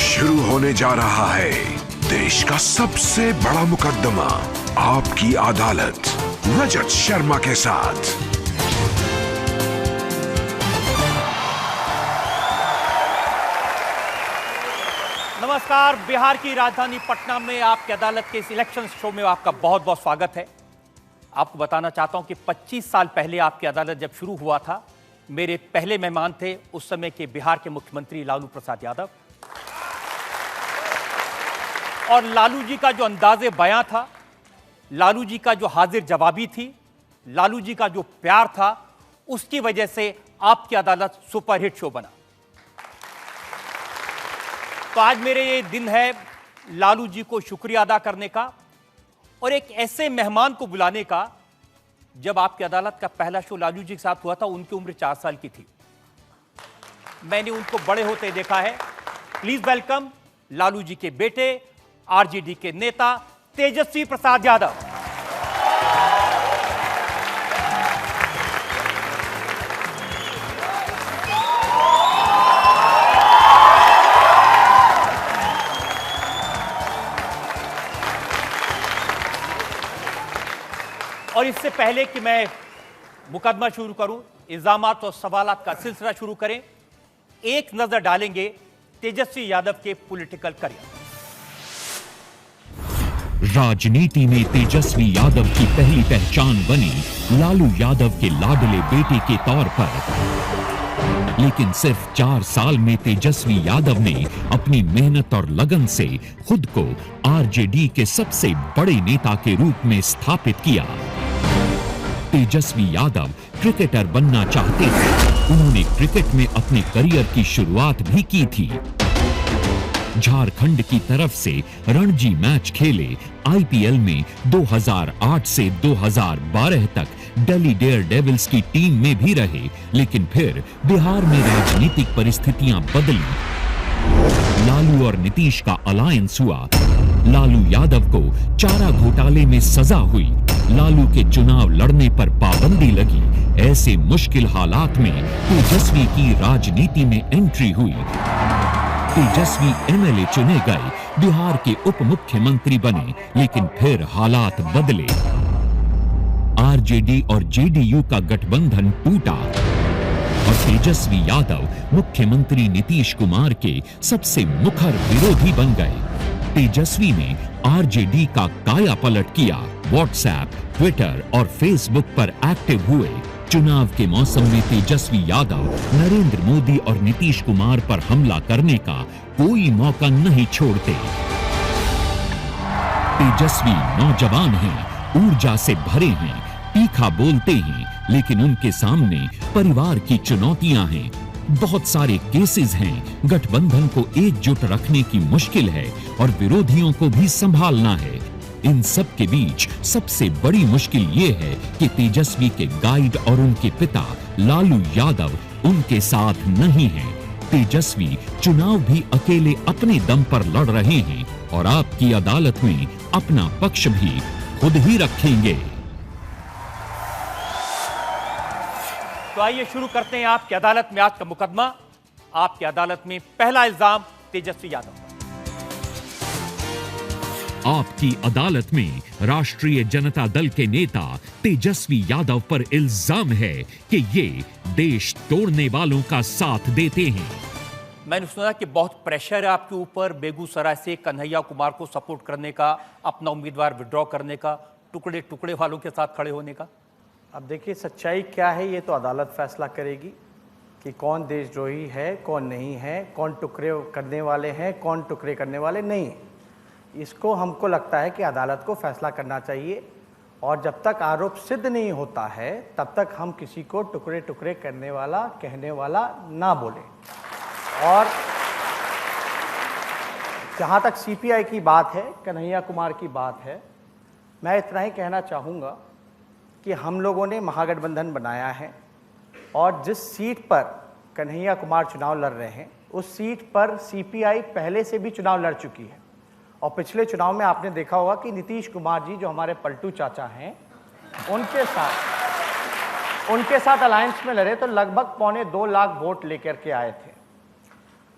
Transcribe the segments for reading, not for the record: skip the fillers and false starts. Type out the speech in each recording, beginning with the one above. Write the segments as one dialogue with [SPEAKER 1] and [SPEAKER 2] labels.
[SPEAKER 1] शुरू होने जा रहा है देश का सबसे बड़ा मुकदमा, आपकी अदालत, रजत शर्मा के साथ।
[SPEAKER 2] नमस्कार। बिहार की राजधानी पटना में आपकी अदालत के इस इलेक्शन शो में आपका बहुत बहुत स्वागत है। आपको बताना चाहता हूं कि 25 साल पहले आपकी अदालत जब शुरू हुआ था, मेरे पहले मेहमान थे उस समय के बिहार के मुख्यमंत्री लालू प्रसाद यादव। और लालू जी का जो अंदाजे बयां था, लालू जी का जो हाजिर जवाबी थी, लालू जी का जो प्यार था, उसकी वजह से आपकी अदालत सुपरहिट शो बना। तो आज मेरे ये दिन है लालू जी को शुक्रिया अदा करने का और एक ऐसे मेहमान को बुलाने का। जब आपकी अदालत का पहला शो लालू जी के साथ हुआ था, उनकी उम्र 4 साल की थी। मैंने उनको बड़े होते देखा है। प्लीज वेलकम लालू जी के बेटे, आरजेडी के नेता तेजस्वी प्रसाद यादव। और इससे पहले कि मैं मुकदमा शुरू करूं, इल्जामात और सवालात का सिलसिला शुरू करें, एक नजर डालेंगे तेजस्वी यादव के पॉलिटिकल करियर।
[SPEAKER 3] राजनीति में तेजस्वी यादव की पहली पहचान बनी लालू यादव के लाडले बेटे के तौर पर। लेकिन सिर्फ 4 साल में तेजस्वी यादव ने अपनी मेहनत और लगन से खुद को आरजेडी के सबसे बड़े नेता के रूप में स्थापित किया। तेजस्वी यादव क्रिकेटर बनना चाहते थे। उन्होंने क्रिकेट में अपने करियर की शुरुआत भी की थी। झारखंड की तरफ से रणजी मैच खेले। आईपीएल में 2008 से 2012 तक दिल्ली डेयरडेविल्स की टीम में भी रहे। लेकिन फिर बिहार में राजनीतिक परिस्थितियां बदली। लालू और नीतीश का अलायंस हुआ। लालू यादव को चारा घोटाले में सजा हुई। लालू के चुनाव लड़ने पर पाबंदी लगी। ऐसे मुश्किल हालात में तेजस्वी की राजनीति में एंट्री हुई। तेजस्वी एमएलए चुने गए, बिहार के उप मुख्यमंत्री बने। लेकिन फिर हालात बदले। आरजेडी और जेडीयू का गठबंधन टूटा और तेजस्वी यादव मुख्यमंत्री नीतीश कुमार के सबसे मुखर विरोधी बन गए। तेजस्वी ने आरजेडी का कायापलट किया। व्हाट्सएप, ट्विटर और फेसबुक पर एक्टिव हुए। चुनाव के मौसम में तेजस्वी यादव नरेंद्र मोदी और नीतीश कुमार पर हमला करने का कोई मौका नहीं छोड़ते। तेजस्वी नौजवान हैं, ऊर्जा से भरे हैं, तीखा बोलते हैं, लेकिन उनके सामने परिवार की चुनौतियां हैं। बहुत सारे केसेस हैं। गठबंधन को एकजुट रखने की मुश्किल है और विरोधियों को भी संभालना है। इन सब के बीच सबसे बड़ी मुश्किल ये है कि तेजस्वी के गाइड और उनके पिता लालू यादव उनके साथ नहीं हैं। तेजस्वी चुनाव भी अकेले अपने दम पर लड़ रहे हैं और आपकी अदालत में अपना पक्ष भी खुद ही रखेंगे।
[SPEAKER 2] तो आइए शुरू करते हैं आपकी अदालत में आज का मुकदमा। आपकी अदालत में पहला इल्जाम तेजस्वी यादव।
[SPEAKER 3] आपकी अदालत में राष्ट्रीय जनता दल के नेता तेजस्वी यादव पर इल्जाम है कि ये देश तोड़ने वालों का साथ देते हैं।
[SPEAKER 2] मैंने सुना कि बहुत प्रेशर है आपके ऊपर, बेगूसराय से कन्हैया कुमार को सपोर्ट करने का, अपना उम्मीदवार विड्रॉ करने का, टुकड़े टुकड़े वालों के साथ खड़े होने का।
[SPEAKER 4] अब देखिए, सच्चाई क्या है ये तो अदालत फैसला करेगी कि कौन देशद्रोही है, कौन नहीं है, कौन टुकड़े करने वाले हैं, कौन टुकड़े करने वाले नहीं। इसको हमको लगता है कि अदालत को फैसला करना चाहिए और जब तक आरोप सिद्ध नहीं होता है तब तक हम किसी को टुकड़े टुकड़े करने वाला, कहने वाला ना बोले। और जहाँ तक सीपीआई की बात है, कन्हैया कुमार की बात है, मैं इतना ही कहना चाहूँगा कि हम लोगों ने महागठबंधन बनाया है और जिस सीट पर कन्हैया कुमार चुनाव लड़ रहे हैं उस सीट पर सीपीआई पहले से भी चुनाव लड़ चुकी है। और पिछले चुनाव में आपने देखा होगा कि नीतीश कुमार जी जो हमारे पलटू चाचा हैं, उनके साथ अलायंस में लड़े तो लगभग 1.25 लाख वोट लेकर के आए थे।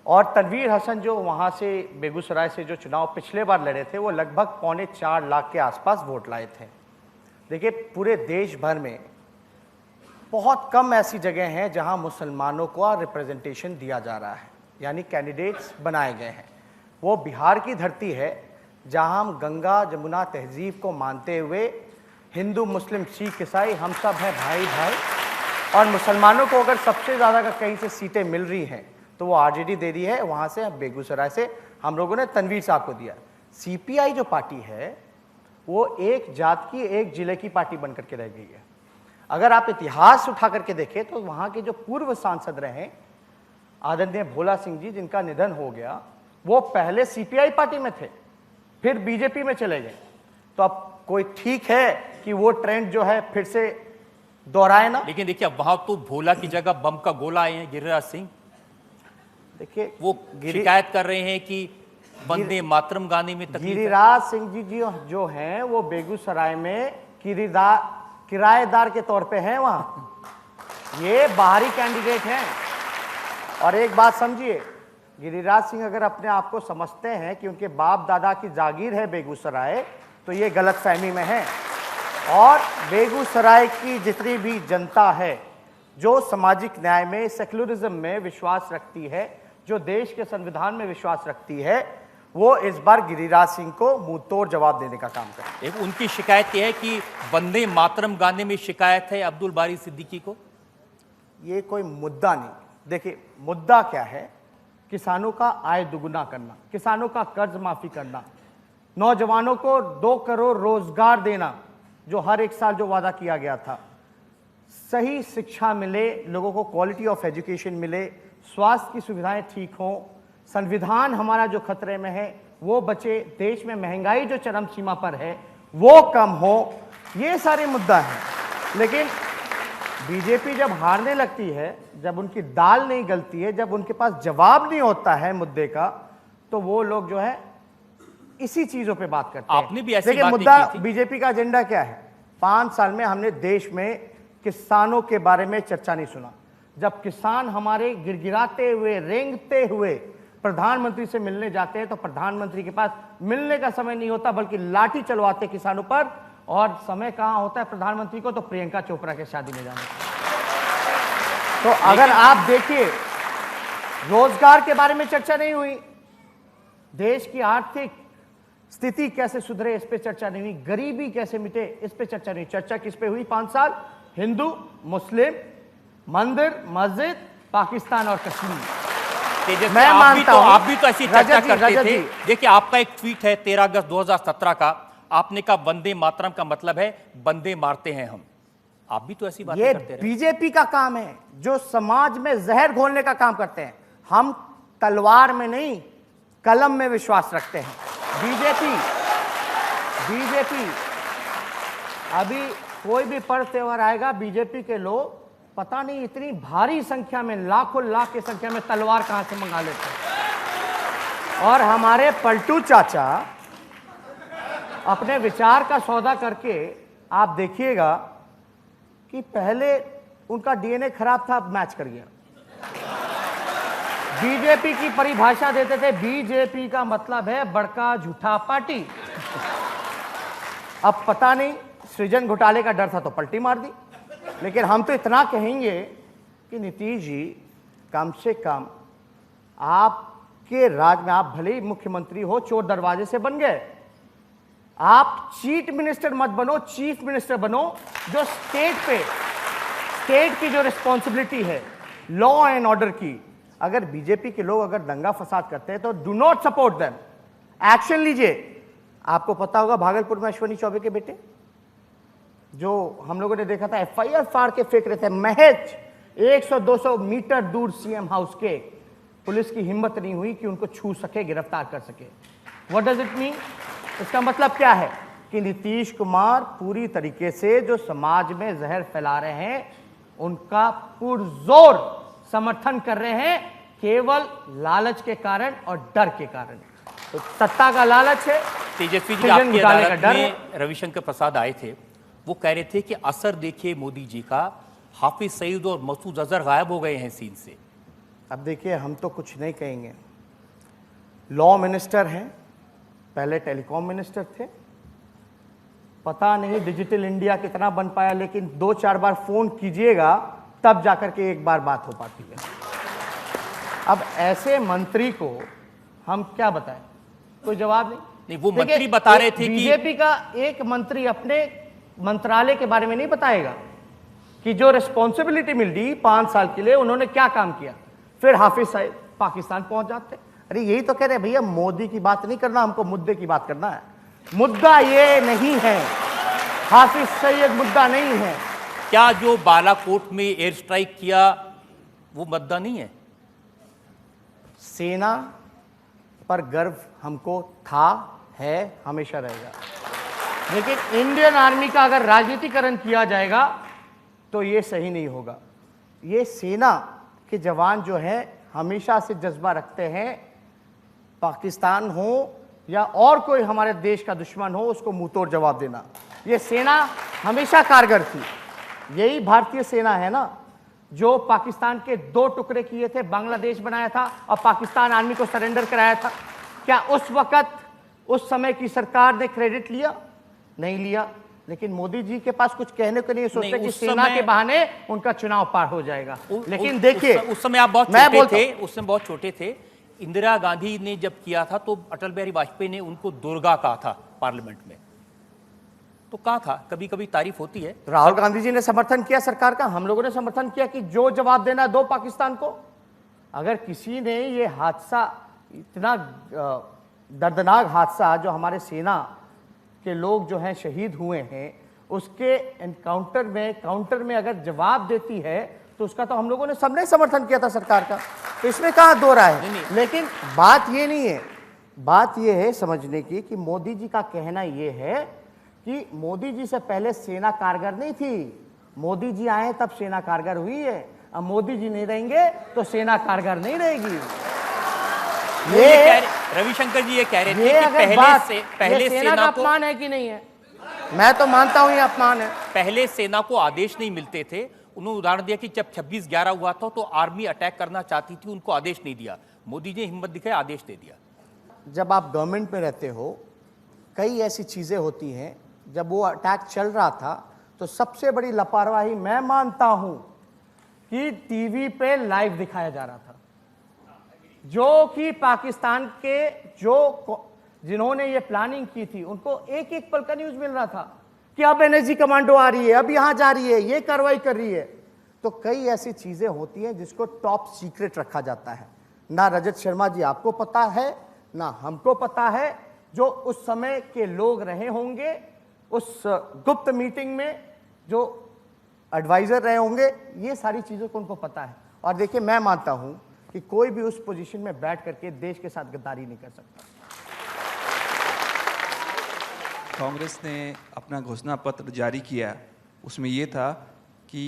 [SPEAKER 4] और तनवीर हसन जो वहाँ से बेगूसराय से जो चुनाव पिछले बार लड़े थे, वो लगभग 4.25 लाख के आसपास वोट लाए थे। देखिए, पूरे देश भर में बहुत कम ऐसी जगह हैं जहां मुसलमानों को रिप्रेजेंटेशन दिया जा रहा है, यानी कैंडिडेट्स बनाए गए हैं। वो बिहार की धरती है जहां हम गंगा जमुना तहजीब को मानते हुए हिंदू मुस्लिम सिख ईसाई हम सब हैं भाई भाई, और मुसलमानों को अगर सबसे ज़्यादा का कहीं से सीटें मिल रही हैं तो वो आरजेडी दे रही है। वहाँ से बेगूसराय से हम लोगों ने तनवीर साहब को दिया। सीपीआई जो पार्टी है वो एक जात की एक जिले की पार्टी बनकर के रह गई है। अगर आप इतिहास उठा करके देखें तो वहाँ के जो पूर्व सांसद रहे आदरणीय भोला सिंह जी, जिनका निधन हो गया, वो पहले सीपीआई पार्टी में थे, फिर बीजेपी में चले गए। तो अब कोई ठीक है कि वो ट्रेंड जो है फिर से दोहराए ना।
[SPEAKER 2] लेकिन देखिए, अब वहां तो भोला की जगह बम का गोला आए हैं गिरिराज सिंह।
[SPEAKER 4] देखिए,
[SPEAKER 2] वो शिकायत कर रहे हैं कि वंदे मातरम गाने में तकलीफ है।
[SPEAKER 4] गिरिराज सिंह जी जो हैं वो बेगूसराय में किराएदार के तौर पे हैं वहां, ये बाहरी कैंडिडेट हैं। और एक बात समझिए, गिरिराज सिंह अगर अपने आप को समझते हैं कि उनके बाप दादा की जागीर है बेगूसराय, तो ये गलतफहमी में है। और बेगूसराय की जितनी भी जनता है जो सामाजिक न्याय में, सेक्युलरिज्म में विश्वास रखती है, जो देश के संविधान में विश्वास रखती है, वो इस बार गिरिराज सिंह को मुंह तोड़ जवाब देने का काम करे।
[SPEAKER 2] एक उनकी शिकायत यह है कि वंदे मातरम गाने में शिकायत है अब्दुल बारी सिद्दीकी को।
[SPEAKER 4] ये कोई मुद्दा नहीं। देखिए, मुद्दा क्या है? किसानों का आय दुगुना करना, किसानों का कर्ज माफी करना, नौजवानों को 2 करोड़ रोजगार देना, जो हर एक साल जो वादा किया गया था, सही शिक्षा मिले, लोगों को क्वालिटी ऑफ एजुकेशन मिले, स्वास्थ्य की सुविधाएं ठीक हों, संविधान हमारा जो खतरे में है वो बचे, देश में महंगाई जो चरम सीमा पर है वो कम हो, ये सारे मुद्दा हैं। लेकिन बीजेपी जब हारने लगती है, जब उनकी दाल नहीं गलती है, जब उनके पास जवाब नहीं होता है मुद्दे का, तो वो लोग जो है इसी चीजों पे बात करते हैं।
[SPEAKER 2] आपने भी ऐसी
[SPEAKER 4] देखिए,
[SPEAKER 2] बात
[SPEAKER 4] मुद्दा
[SPEAKER 2] की थी।
[SPEAKER 4] बीजेपी का एजेंडा क्या है? 5 साल में हमने देश में किसानों के बारे में चर्चा नहीं सुना। जब किसान हमारे गिड़गिड़ाते हुए, रेंगते हुए प्रधानमंत्री से मिलने जाते हैं तो प्रधानमंत्री के पास मिलने का समय नहीं होता, बल्कि लाठी चलवाते किसानों पर। और समय कहां होता है प्रधानमंत्री को? तो प्रियंका चोपड़ा के शादी में जाने। तो अगर आप देखिए, रोजगार के बारे में चर्चा नहीं हुई, देश की आर्थिक स्थिति कैसे सुधरे इस पे चर्चा नहीं हुई, गरीबी कैसे मिटे इस पे चर्चा नहीं। चर्चा किस पे हुई 5 साल? हिंदू मुस्लिम, मंदिर मस्जिद, पाकिस्तान और कश्मीर।
[SPEAKER 2] मैं मानता हूं आप भी तो ऐसी चर्चा करते थे। देखिए, आपका एक ट्वीट है 13 अगस्त 2017 का, आपने कहा वंदे मातरम का मतलब है बंदे मारते हैं हम। आप भी तो ऐसी बातें करते रहे।
[SPEAKER 4] बीजेपी का काम है जो समाज में जहर घोलने का काम करते हैं। हम तलवार में नहीं, कलम में विश्वास रखते हैं। बीजेपी अभी कोई भी पर्व त्योहार आएगा, बीजेपी के लोग पता नहीं इतनी भारी संख्या में, लाखों लाख की संख्या में तलवार कहां से मंगा लेते हैं। और हमारे पलटू चाचा अपने विचार का सौदा करके, आप देखिएगा कि पहले उनका डीएनए खराब था, अब मैच कर गया। बीजेपी की परिभाषा देते थे, बीजेपी का मतलब है बड़का झूठा पार्टी। अब पता नहीं, सृजन घोटाले का डर था तो पलटी मार दी। लेकिन हम तो इतना कहेंगे कि नीतीश जी, कम से कम आपके राज में, आप भले ही मुख्यमंत्री हो, चोर दरवाजे से बन गए, आप चीफ मिनिस्टर मत बनो, चीफ मिनिस्टर बनो, जो स्टेट की जो रिस्पॉन्सिबिलिटी है लॉ एंड ऑर्डर की। अगर बीजेपी के लोग अगर दंगा फसाद करते हैं तो do not support them, action लीजिए। आपको पता होगा भागलपुर में अश्विनी चौबे के बेटे, जो हम लोगों ने देखा था, एफआईआर फाड़ के फेंक रहे थे, महज 100-200 मीटर दूर सीएम हाउस के। पुलिस की हिम्मत नहीं हुई कि उनको छू सके, गिरफ्तार कर सके। What does it mean? इसका मतलब क्या है कि नीतीश कुमार पूरी तरीके से जो समाज में जहर फैला रहे हैं, उनका पुरजोर समर्थन कर रहे हैं, केवल लालच के कारण और डर के कारण। तो सत्ता का लालच है,
[SPEAKER 2] तेजस्वी जी आपकी अदालत में रविशंकर प्रसाद आए थे, वो कह रहे थे कि असर देखिए मोदी जी का, हाफिज सईद और मसूद अजहर गायब हो गए हैं सीन से।
[SPEAKER 4] अब देखिए, हम तो कुछ नहीं कहेंगे। लॉ मिनिस्टर हैं, पहले टेलीकॉम मिनिस्टर थे, पता नहीं डिजिटल इंडिया कितना बन पाया, लेकिन 2-4 बार फोन कीजिएगा तब जाकर के एक बार बात हो पाती है। अब ऐसे मंत्री को हम क्या बताएं, कोई जवाब नहीं।
[SPEAKER 2] वो मंत्री बता रहे थे कि
[SPEAKER 4] बीजेपी का एक मंत्री अपने मंत्रालय के बारे में नहीं बताएगा कि जो रिस्पॉन्सिबिलिटी मिली 5 साल के लिए उन्होंने क्या काम किया, फिर हाफिज साहब पाकिस्तान पहुंच जाते। अरे यही तो कह रहे भैया, मोदी की बात नहीं करना, हमको मुद्दे की बात करना है। मुद्दा ये नहीं है, हाफिज सईद मुद्दा नहीं है।
[SPEAKER 2] क्या जो बालाकोट में एयर स्ट्राइक किया वो मुद्दा नहीं है?
[SPEAKER 4] सेना पर गर्व हमको था, है, हमेशा रहेगा। लेकिन इंडियन आर्मी का अगर राजनीतिकरण किया जाएगा तो ये सही नहीं होगा। ये सेना के जवान जो हैं हमेशा से जज्बा रखते हैं, पाकिस्तान हो या और कोई हमारे देश का दुश्मन हो उसको मुंह तोड़ जवाब देना। ये सेना हमेशा कारगर थी। यही भारतीय सेना है ना जो पाकिस्तान के 2 टुकड़े किए थे, बांग्लादेश बनाया था और पाकिस्तान आर्मी को सरेंडर कराया था। क्या उस वक्त उस समय की सरकार ने क्रेडिट लिया? नहीं लिया। लेकिन मोदी जी के पास कुछ कहने को नहीं, सोचते कि सेना के बहाने उनका चुनाव पार हो जाएगा। लेकिन देखिए,
[SPEAKER 2] उस समय आप बहुत छोटे थे, उस समय बहुत छोटे थे। इंदिरा गांधी ने जब किया था तो अटल बिहारी वाजपेयी ने उनको दुर्गा कहा था पार्लियामेंट में, तो कहा था, कभी कभी तारीफ होती है।
[SPEAKER 4] राहुल गांधी जी ने समर्थन किया सरकार का, हम लोगों ने समर्थन किया कि जो जवाब देना दो पाकिस्तान को। अगर किसी ने ये हादसा, इतना दर्दनाक हादसा जो हमारे सेना के लोग जो हैं शहीद हुए हैं, उसके काउंटर में अगर जवाब देती है तो उसका तो हम लोगों ने सबने समर्थन किया था सरकार का, तो इसमें कहाँ दो राय है। लेकिन बात ये नहीं है, बात ये है समझने की कि मोदी जी का कहना ये है कि मोदी जी से पहले सेना कारगर नहीं थी, मोदी जी आए तब सेना कारगर हुई है। अब मोदी जी नहीं रहेंगे तो सेना कारगर नहीं रहेगी।
[SPEAKER 2] ये रविशंकर जी ये कह रहे थे कि पहले
[SPEAKER 4] सेना का अपमान है कि नहीं है? मैं तो मानता हूं ये अपमान है।
[SPEAKER 2] पहले सेना को आदेश नहीं मिलते थे। उन्होंने उदाहरण दिया कि जब 26/11 हुआ था तो आर्मी अटैक करना चाहती थी, उनको आदेश नहीं दिया, मोदी जी ने हिम्मत दिखाई, आदेश दे दिया।
[SPEAKER 4] जब आप गवर्नमेंट में रहते हो, कई ऐसी चीजें होती हैं। जब वो अटैक चल रहा था तो सबसे बड़ी लापरवाही मैं मानता हूं कि टीवी पे लाइव दिखाया जा रहा था, जो कि पाकिस्तान के जिन्होंने ये प्लानिंग की थी उनको एक एक पल का न्यूज मिल रहा था कि अब एनएसजी कमांडो आ रही है, अब यहां जा रही है, ये कार्रवाई कर रही है। तो कई ऐसी चीजें होती हैं जिसको टॉप सीक्रेट रखा जाता है। ना रजत शर्मा जी आपको पता है, ना हमको पता है, जो उस समय के लोग रहे होंगे उस गुप्त मीटिंग में, जो एडवाइजर रहे होंगे, ये सारी चीजों को उनको पता है। और देखिए, मैं मानता हूं कि कोई भी उस पोजीशन में बैठ करके देश के साथ गद्दारी नहीं कर सकता।
[SPEAKER 5] कांग्रेस ने अपना घोषणा पत्र जारी किया, उसमें यह था कि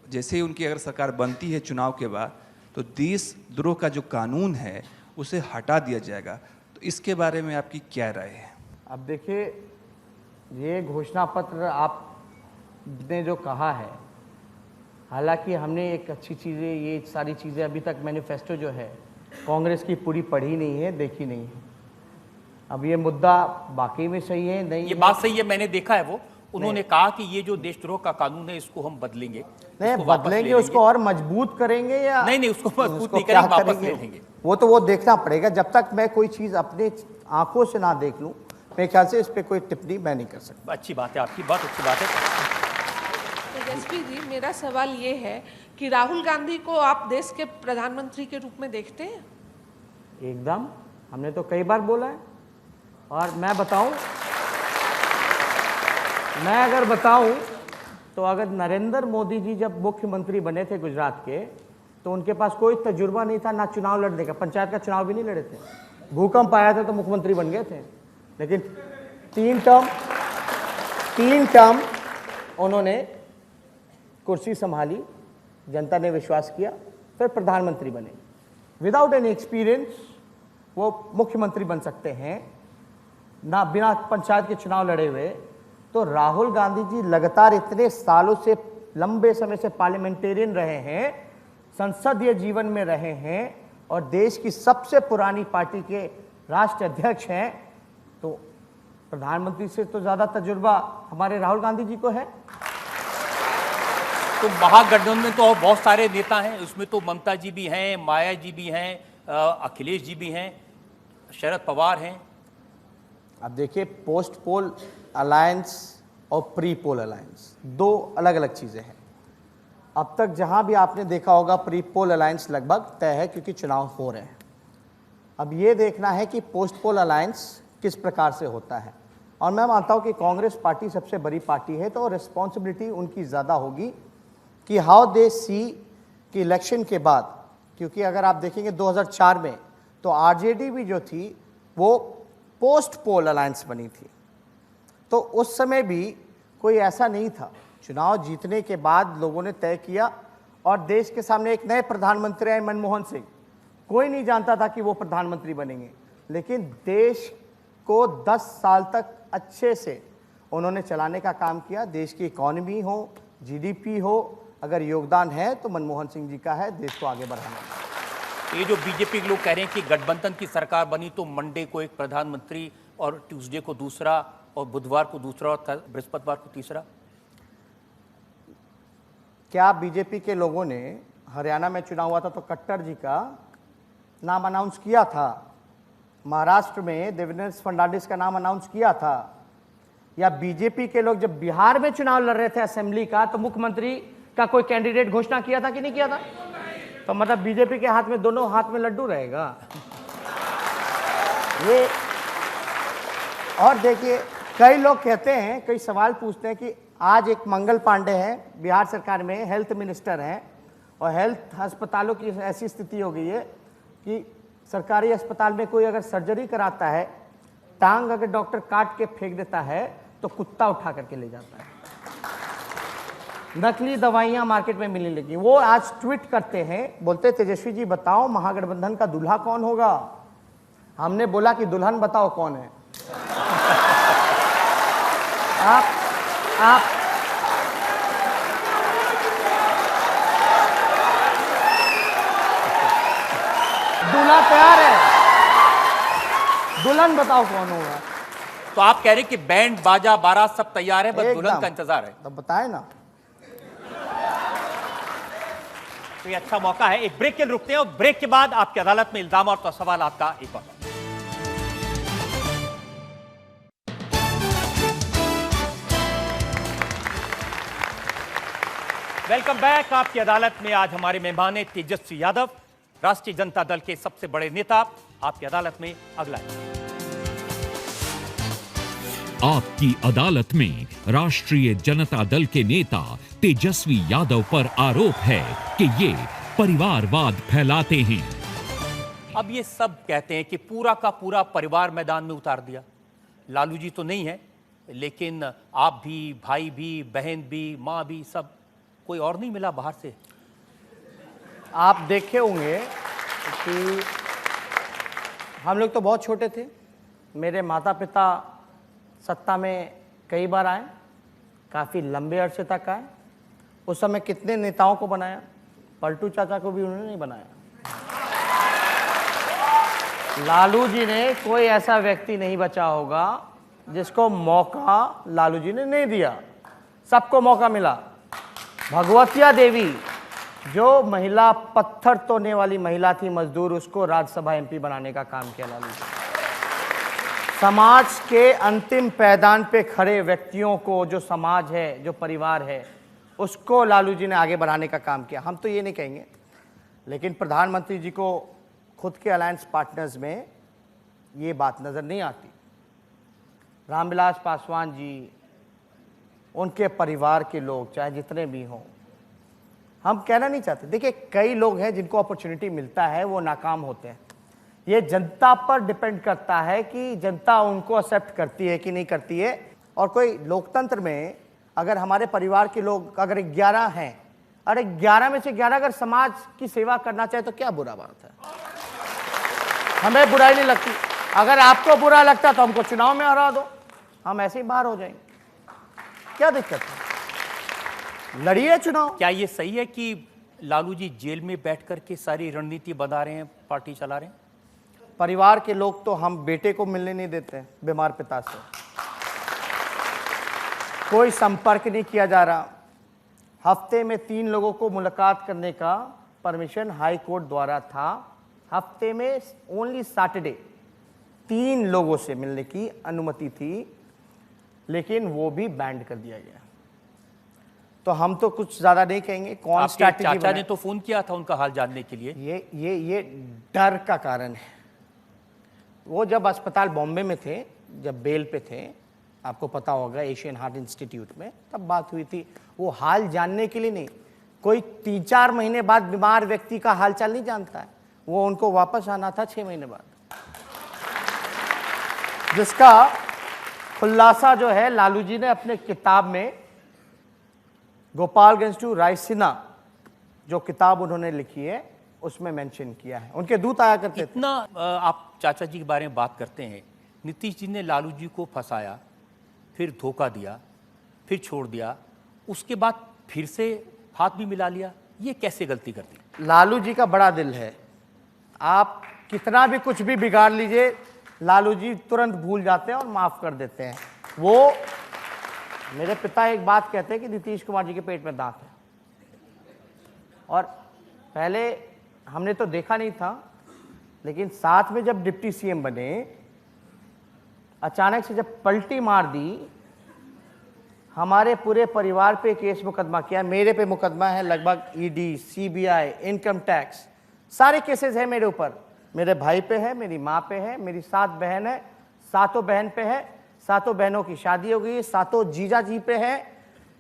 [SPEAKER 5] जैसे ही उनकी अगर सरकार बनती है चुनाव के बाद, तो देशद्रोह का जो कानून है उसे हटा दिया जाएगा। तो इसके बारे में आपकी क्या राय है?
[SPEAKER 4] अब देखिए, ये घोषणा पत्र आपने जो कहा है, हालांकि हमने एक अच्छी चीज़ें, ये सारी चीज़ें अभी तक मैनिफेस्टो जो है कांग्रेस की पूरी पढ़ी नहीं है, देखी नहीं है। अब ये मुद्दा बाकी में सही है नहीं,
[SPEAKER 2] ये बात सही है, मैंने देखा है। वो उन्होंने कहा कि ये जो देशद्रोह का कानून है इसको हम बदलेंगे,
[SPEAKER 4] नहीं बदलेंगे, उसको और मजबूत करेंगे या
[SPEAKER 2] नहीं, उसको मजबूत नहीं करेंगे, वापस ले लेंगे।
[SPEAKER 4] वो देखना पड़ेगा। जब तक मैं कोई चीज़ अपने आंखों से ना देख लूँ, मेरे ख्याल से इस पर कोई टिप्पणी मैं नहीं कर सकता।
[SPEAKER 2] अच्छी बात है, आपकी बात अच्छी बात है।
[SPEAKER 6] तेजस्वी जी, मेरा सवाल ये है कि राहुल गांधी को आप देश के प्रधानमंत्री के रूप में देखते हैं?
[SPEAKER 4] एकदम, हमने तो कई बार बोला है। और मैं अगर बताऊं तो अगर नरेंद्र मोदी जी जब मुख्यमंत्री बने थे गुजरात के, तो उनके पास कोई तजुर्बा नहीं था ना चुनाव लड़ने का, पंचायत का चुनाव भी नहीं लड़े थे। भूकंप आया था तो मुख्यमंत्री बन गए थे, लेकिन 3 टर्म उन्होंने कुर्सी संभाली, जनता ने विश्वास किया, फिर प्रधानमंत्री बने। विदाउट एनी एक्सपीरियंस वो मुख्यमंत्री बन सकते हैं, ना बिना पंचायत के चुनाव लड़े हुए। तो राहुल गांधी जी लगातार इतने सालों से, लंबे समय से पार्लियामेंटेरियन रहे हैं, संसदीय जीवन में रहे हैं और देश की सबसे पुरानी पार्टी के राष्ट्रीय अध्यक्ष हैं, तो प्रधानमंत्री से तो ज्यादा तजुर्बा हमारे राहुल गांधी जी को है।
[SPEAKER 2] तो महागठबंधन में तो बहुत सारे नेता हैं, उसमें तो ममता जी भी हैं, माया जी भी हैं, अखिलेश जी भी हैं, शरद पवार हैं।
[SPEAKER 4] अब देखिए, पोस्ट पोल अलायंस और प्री पोल अलायंस दो अलग अलग चीज़ें हैं। अब तक जहां भी आपने देखा होगा प्री पोल अलायंस लगभग तय है क्योंकि चुनाव हो रहे हैं। अब ये देखना है कि पोस्ट पोल अलायंस किस प्रकार से होता है। और मैं मानता हूं कि कांग्रेस पार्टी सबसे बड़ी पार्टी है तो रिस्पॉन्सिबिलिटी उनकी ज़्यादा होगी कि हाउ दे सी कि इलेक्शन के बाद, क्योंकि अगर आप देखेंगे 2004 में तो आरजेडी भी जो थी वो पोस्ट पोल अलायंस बनी थी, तो उस समय भी कोई ऐसा नहीं था। चुनाव जीतने के बाद लोगों ने तय किया और देश के सामने एक नए प्रधानमंत्री आए, मनमोहन सिंह। कोई नहीं जानता था कि वो प्रधानमंत्री बनेंगे, लेकिन देश को 10 साल तक अच्छे से उन्होंने चलाने का काम किया। देश की इकॉनमी हो, जीडीपी हो, अगर योगदान है तो मनमोहन सिंह जी का है देश को आगे बढ़ाने में।
[SPEAKER 2] ये जो बीजेपी के लोग कह रहे हैं कि गठबंधन की सरकार बनी तो मंडे को एक प्रधानमंत्री और ट्यूसडे को दूसरा और बुधवार को दूसरा और बृहस्पतिवार को तीसरा,
[SPEAKER 4] क्या बीजेपी के लोगों ने हरियाणा में चुनाव हुआ था तो खट्टर जी का नाम अनाउंस किया था, महाराष्ट्र में देवेंद्र फडणवीस का नाम अनाउंस किया था, या बीजेपी के लोग जब बिहार में चुनाव लड़ रहे थे असेंबली का तो मुख्यमंत्री का कोई कैंडिडेट घोषणा किया था कि नहीं किया था? तो मतलब बीजेपी के हाथ में दोनों हाथ में लड्डू रहेगा ये। और देखिए, कई लोग कहते हैं, कई सवाल पूछते हैं कि आज एक मंगल पांडे हैं बिहार सरकार में, हेल्थ मिनिस्टर हैं, और हेल्थ अस्पतालों की ऐसी स्थिति हो गई है कि सरकारी अस्पताल में कोई अगर सर्जरी कराता है, टांग अगर डॉक्टर काट के फेंक देता है तो कुत्ता उठा करके ले जाता है। नकली दवाइयां मार्केट में मिलने लगी। वो आज ट्वीट करते हैं, बोलते तेजस्वी जी बताओ महागठबंधन का दूल्हा कौन होगा। हमने बोला कि दुल्हन बताओ कौन है। आप दूल्हा तैयार है, दुल्हन बताओ कौन होगा।
[SPEAKER 2] तो आप कह रहे हैं कि बैंड बाजा बारात सब तैयार है, बस दुल्हन का इंतजार है।
[SPEAKER 4] तब बताए ना।
[SPEAKER 2] तो ये अच्छा मौका है, एक ब्रेक के लिए रुकते हैं और ब्रेक के बाद आपकी अदालत में इल्जाम और सवाल आपका एक और। Welcome back. आपकी अदालत में आज हमारे मेहमान हैं तेजस्वी यादव, राष्ट्रीय जनता दल के सबसे बड़े नेता। आपकी अदालत में अगला है।
[SPEAKER 3] आपकी अदालत में राष्ट्रीय जनता दल के नेता तेजस्वी यादव पर आरोप है कि ये परिवारवाद फैलाते हैं।
[SPEAKER 2] अब ये सब कहते हैं कि पूरा का पूरा परिवार मैदान में उतार दिया। लालू जी तो नहीं है, लेकिन आप भी, भाई भी, बहन भी, माँ भी, सब, कोई और नहीं मिला बाहर से?
[SPEAKER 4] आप देखे होंगे कि हम लोग तो बहुत छोटे थे, मेरे माता पिता सत्ता में कई बार आए, काफ़ी लंबे अरसे तक आए। उस समय कितने नेताओं को बनाया, पलटू चाचा को भी उन्होंने नहीं बनाया। लालू जी ने, कोई ऐसा व्यक्ति नहीं बचा होगा जिसको मौका लालू जी ने नहीं दिया, सबको मौका मिला। भगवतिया देवी जो महिला, पत्थर तोड़ने वाली महिला थी, मजदूर, उसको राज्यसभा एमपी बनाने का काम किया लालू जी। समाज के अंतिम पैदान पे खड़े व्यक्तियों को, जो समाज है, जो परिवार है, उसको लालू जी ने आगे बढ़ाने का काम किया। हम तो ये नहीं कहेंगे, लेकिन प्रधानमंत्री जी को खुद के अलायंस पार्टनर्स में ये बात नज़र नहीं आती। रामविलास पासवान जी, उनके परिवार के लोग, चाहे जितने भी हों, हम कहना नहीं चाहते। देखिए, कई लोग हैं जिनको अपॉर्चुनिटी मिलता है, वो नाकाम होते हैं। ये जनता पर डिपेंड करता है कि जनता उनको एक्सेप्ट करती है कि नहीं करती है। और कोई लोकतंत्र में अगर हमारे परिवार के लोग अगर 11 हैं, अरे 11 में से 11 अगर समाज की सेवा करना चाहे तो क्या बुरा बात है? हमें बुराई नहीं लगती। अगर आपको बुरा लगता तो हमको चुनाव में हरा दो, हम ऐसे ही बाहर हो जाएंगे, क्या दिक्कत है? लड़िए चुनाव।
[SPEAKER 2] क्या ये सही है कि लालू जी जेल में बैठ कर के सारी रणनीति बना रहे हैं, पार्टी चला रहे हैं?
[SPEAKER 4] परिवार के लोग तो हम बेटे को मिलने नहीं देते हैं बीमार पिता से, कोई संपर्क नहीं किया जा रहा। हफ्ते में 3 लोगों को मुलाकात करने का परमिशन हाई कोर्ट द्वारा था। हफ्ते में ओनली सैटरडे 3 लोगों से मिलने की अनुमति थी, लेकिन वो भी बैंड कर दिया गया। तो हम तो कुछ ज्यादा नहीं कहेंगे। कौन
[SPEAKER 2] आपके
[SPEAKER 4] स्ट्रैटेजी
[SPEAKER 2] चाचा ने तो फोन किया था उनका हाल जानने के लिए।
[SPEAKER 4] ये डर का कारण है। वो जब अस्पताल बॉम्बे में थे, जब बेल पे थे, आपको पता होगा एशियन हार्ट इंस्टीट्यूट में, तब बात हुई थी। वो हाल जानने के लिए नहीं, कोई 3-4 महीने बाद बीमार व्यक्ति का हालचाल नहीं जानता है। वो उनको वापस आना था 6 महीने बाद, जिसका खुलासा जो है लालू जी ने अपने किताब में गोपालगंज टू रायसीना जो किताब उन्होंने लिखी है उसमें मेंशन किया है। उनके दूत आया करते थे।
[SPEAKER 2] इतना आप चाचा जी के बारे में बात करते हैं। नीतीश जी ने लालू जी को फंसाया, फिर धोखा दिया, फिर छोड़ दिया, उसके बाद फिर से हाथ भी मिला लिया। ये कैसे गलती करती?
[SPEAKER 4] लालू जी का बड़ा दिल है। आप कितना भी कुछ भी बिगाड़ लीजिए, लालू जी तुरंत भूल जाते हैं और माफ कर देते हैं। वो मेरे पिता एक बात कहते हैं कि नीतीश कुमार जी के पेट में दांत है, और पहले हमने तो देखा नहीं था, लेकिन साथ में जब डिप्टी सीएम बने, अचानक से जब पलटी मार दी, हमारे पूरे परिवार पे केस मुकदमा किया। मेरे पे मुकदमा है लगभग, ईडी, सीबीआई, इनकम टैक्स, सारे केसेस हैं मेरे ऊपर। मेरे भाई पे है, मेरी माँ पे है, मेरी 7 बहन है, 7 बहन पे है, 7 बहनों की शादी हो गई, 7 जीजा जी पे है,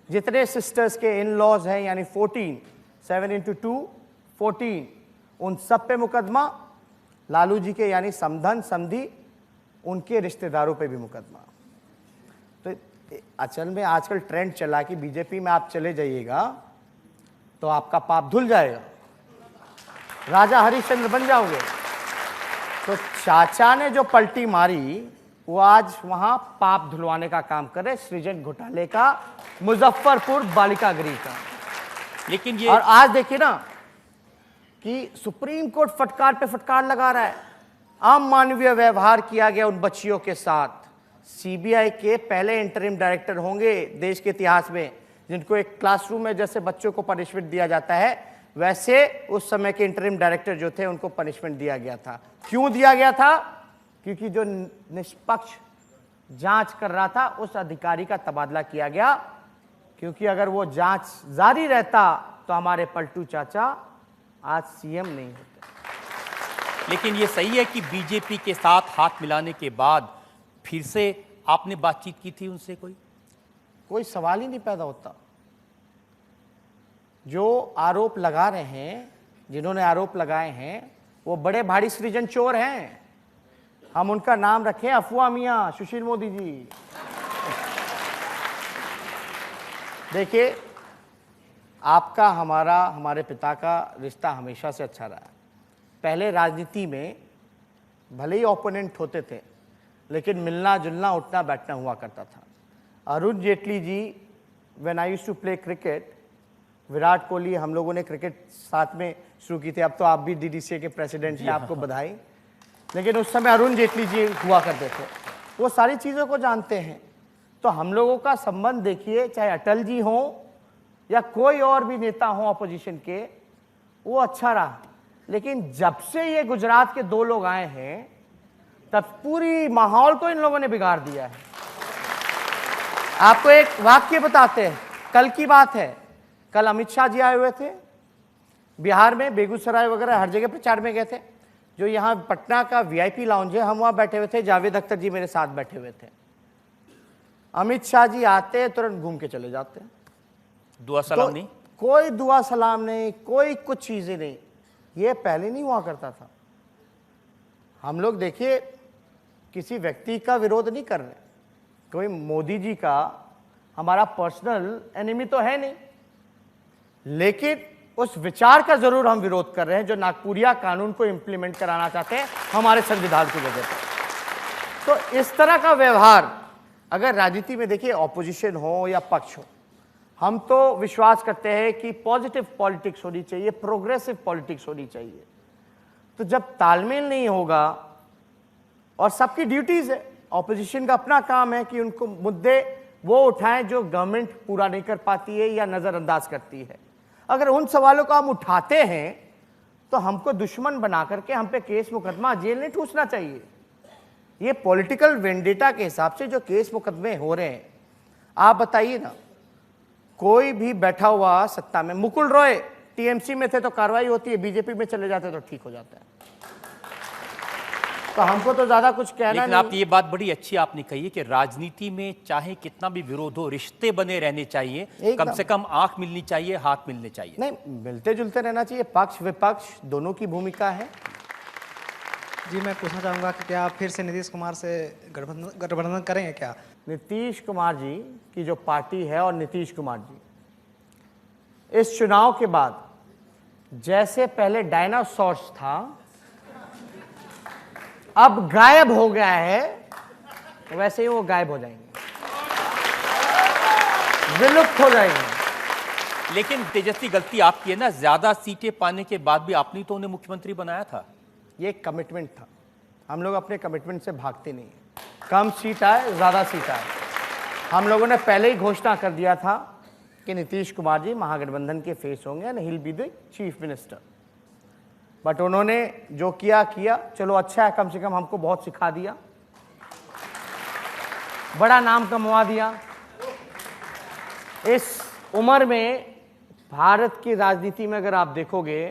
[SPEAKER 4] जितने सिस्टर्स के इन लॉज हैं यानी 14, 7 into 2 14, उन सब पे मुकदमा। लालू जी के यानी समधन समधी उनके रिश्तेदारों पे भी मुकदमा। तो असल में आजकल ट्रेंड चला कि बीजेपी में आप चले जाइएगा तो आपका पाप धुल जाएगा, राजा हरिश्चंद्र बन जाओगे। तो चाचा ने जो पलटी मारी, वो आज वहां पाप धुलवाने का काम करे, सृजन घोटाले का, मुजफ्फरपुर बालिका गृह का।
[SPEAKER 2] लेकिन ये
[SPEAKER 4] और आज देखिए ना कि सुप्रीम कोर्ट फटकार पे फटकार लगा रहा है। अमानवीय व्यवहार किया गया उन बच्चियों के साथ। सीबीआई के पहले इंटरिम डायरेक्टर होंगे देश के इतिहास में जिनको एक क्लासरूम में जैसे बच्चों को पनिशमेंट दिया जाता है, वैसे उस समय के इंटरिम डायरेक्टर जो थे उनको पनिशमेंट दिया गया था। क्यों दिया गया था? क्योंकि जो निष्पक्ष जांच कर रहा था उस अधिकारी का तबादला किया गया। क्योंकि अगर वो जांच जारी रहता तो हमारे पलटू चाचा आज सीएम नहीं होते।
[SPEAKER 2] लेकिन ये सही है कि बीजेपी के साथ हाथ मिलाने के बाद फिर से आपने बातचीत की थी उनसे? कोई
[SPEAKER 4] सवाल ही नहीं पैदा होता। जो आरोप लगा रहे हैं, जिन्होंने आरोप लगाए हैं, वो बड़े भारी सृजन चोर हैं। हम उनका नाम रखें अफवाह मियां, सुशील मोदी जी। देखिए, आपका हमारा, हमारे पिता का रिश्ता हमेशा से अच्छा रहा है। पहले राजनीति में भले ही ओपोनेंट होते थे, लेकिन मिलना जुलना उठना बैठना हुआ करता था। Arun Jaitley ji, when I used to play cricket, Virat Kohli, हम लोगों ने क्रिकेट साथ में शुरू की थी। अब तो आप भी डीडीसीए के प्रेसिडेंट हैं, आपको बधाई। लेकिन उस समय अरुण जेटली जी हुआ करते थे, वो सारी चीज़ों को जानते हैं। तो हम लोगों का संबंध देखिए, चाहे अटल जी हों या कोई और भी नेता हो अपोजिशन के, वो अच्छा रहा। लेकिन जब से ये गुजरात के 2 लोग आए हैं, तब पूरी माहौल को इन लोगों ने बिगाड़ दिया है। आपको एक वाक्य बताते हैं, कल की बात है। कल अमित शाह जी आए हुए थे बिहार में, बेगूसराय वगैरह हर जगह प्रचार में गए थे। जो यहाँ पटना का वीआईपी लाउंज है, हम वहाँ बैठे हुए थे, जावेद अख्तर जी मेरे साथ बैठे हुए थे। अमित शाह जी आते तुरंत घूम के चले जाते हैं,
[SPEAKER 2] दुआ सलाम नहीं,
[SPEAKER 4] कोई दुआ सलाम नहीं, कोई कुछ चीजें नहीं। ये पहले नहीं हुआ करता था। हम लोग देखिए किसी व्यक्ति का विरोध नहीं कर रहे, कोई मोदी जी का हमारा पर्सनल एनिमी तो है नहीं, लेकिन उस विचार का जरूर हम विरोध कर रहे हैं जो नागपुरिया कानून को इंप्लीमेंट कराना चाहते हैं हमारे संविधान की वजह से। तो इस तरह का व्यवहार अगर राजनीति में देखिए, ऑपोजिशन हो या पक्ष हो, हम तो विश्वास करते हैं कि पॉजिटिव पॉलिटिक्स होनी चाहिए, प्रोग्रेसिव पॉलिटिक्स होनी चाहिए। तो जब तालमेल नहीं होगा, और सबकी ड्यूटीज है, ऑपोजिशन का अपना काम है कि उनको मुद्दे वो उठाएं जो गवर्नमेंट पूरा नहीं कर पाती है या नजरअंदाज करती है। अगर उन सवालों को हम उठाते हैं तो हमको दुश्मन बना करके हम पे केस मुकदमा जेल नहीं ठूसना चाहिए। ये पॉलिटिकल वेंडेटा के हिसाब से जो केस मुकदमे हो रहे हैं, आप बताइए ना, कोई भी बैठा हुआ सत्ता में, मुकुल रॉय टीएमसी में थे तो कार्रवाई होती है, बीजेपी में चले जाते तो ठीक हो जाता है। तो हमको तो ज्यादा कुछ कहना
[SPEAKER 2] लेकिन
[SPEAKER 4] नहीं।
[SPEAKER 2] आप ये बात बड़ी अच्छी आपने कही है कि राजनीति में चाहे कितना भी विरोध हो, रिश्ते बने रहने चाहिए, कम से कम आंख मिलनी चाहिए, हाथ मिलने चाहिए।
[SPEAKER 4] नहीं, मिलते जुलते रहना चाहिए, पक्ष विपक्ष दोनों की भूमिका है।
[SPEAKER 7] जी, मैं पूछना चाहूँगा कि क्या आप फिर से नीतीश कुमार से गठबंधन करेंगे क्या?
[SPEAKER 4] नीतीश कुमार जी की जो पार्टी है और नीतीश कुमार जी, इस चुनाव के बाद जैसे पहले डायनासोर्स था अब गायब हो गया है, वैसे ही वो गायब हो जाएंगे, विलुप्त हो जाएंगे।
[SPEAKER 2] लेकिन तेजस्वी, गलती आपकी है ना, ज्यादा सीटें पाने के बाद भी आपने तो उन्हें मुख्यमंत्री बनाया था।
[SPEAKER 4] ये कमिटमेंट था, हम लोग अपने कमिटमेंट से भागते नहीं हैं। कम सीट आए ज्यादा सीट आए, हम लोगों ने पहले ही घोषणा कर दिया था कि नीतीश कुमार जी महागठबंधन के फेस होंगे and he will be the chief minister. But उन्होंने जो किया, चलो अच्छा है, कम से कम हमको बहुत सिखा दिया, बड़ा नाम कमवा दिया। इस उम्र में भारत की राजनीति में अगर आप देखोगे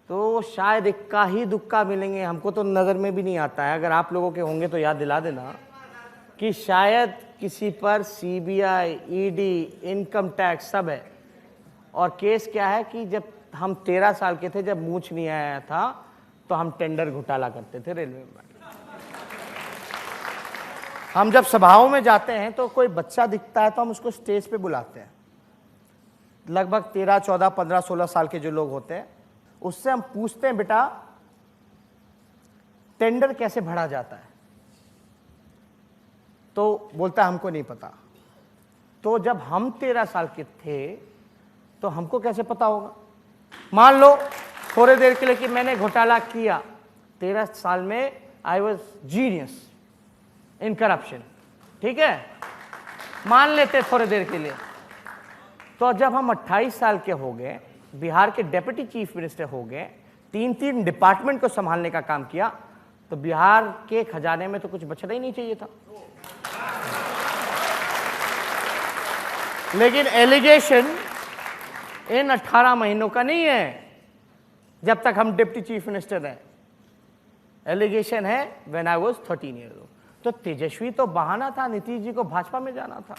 [SPEAKER 4] तो शायद इक्का ही दुक्का मिलेंगे, हमको तो नज़र में भी नहीं आता है। अगर आप लोगों के होंगे तो याद दिला देना कि शायद किसी पर सीबीआई, ईडी, इनकम टैक्स सब है। और केस क्या है कि जब हम 13 साल के थे, जब मूंछ नहीं आया था, तो हम टेंडर घोटाला करते थे रेलवे में। हम जब सभाओं में जाते हैं तो कोई बच्चा दिखता है तो हम उसको स्टेज पे बुलाते हैं। लगभग 13, 14, 15, 16 साल के जो लोग होते हैं, उससे हम पूछते हैं, बेटा टेंडर कैसे भरा जाता है? तो बोलता है हमको नहीं पता। तो जब हम 13 साल के थे तो हमको कैसे पता होगा? मान लो थोड़े देर के लिए कि मैंने घोटाला किया, 13 साल में I was genius in corruption, ठीक है, मान लेते थोड़े देर के लिए। तो जब हम 28 साल के हो गए, बिहार के डेप्यूटी चीफ मिनिस्टर हो गए, 3 डिपार्टमेंट को संभालने का काम किया, तो बिहार के खजाने में तो कुछ बचना ही नहीं चाहिए था। लेकिन एलिगेशन इन 18 महीनों का नहीं है जब तक हम डिप्टी चीफ मिनिस्टर हैं। एलिगेशन है when I was 13 year old. तो तेजस्वी तो बहाना था, नीतीश जी को भाजपा में जाना था।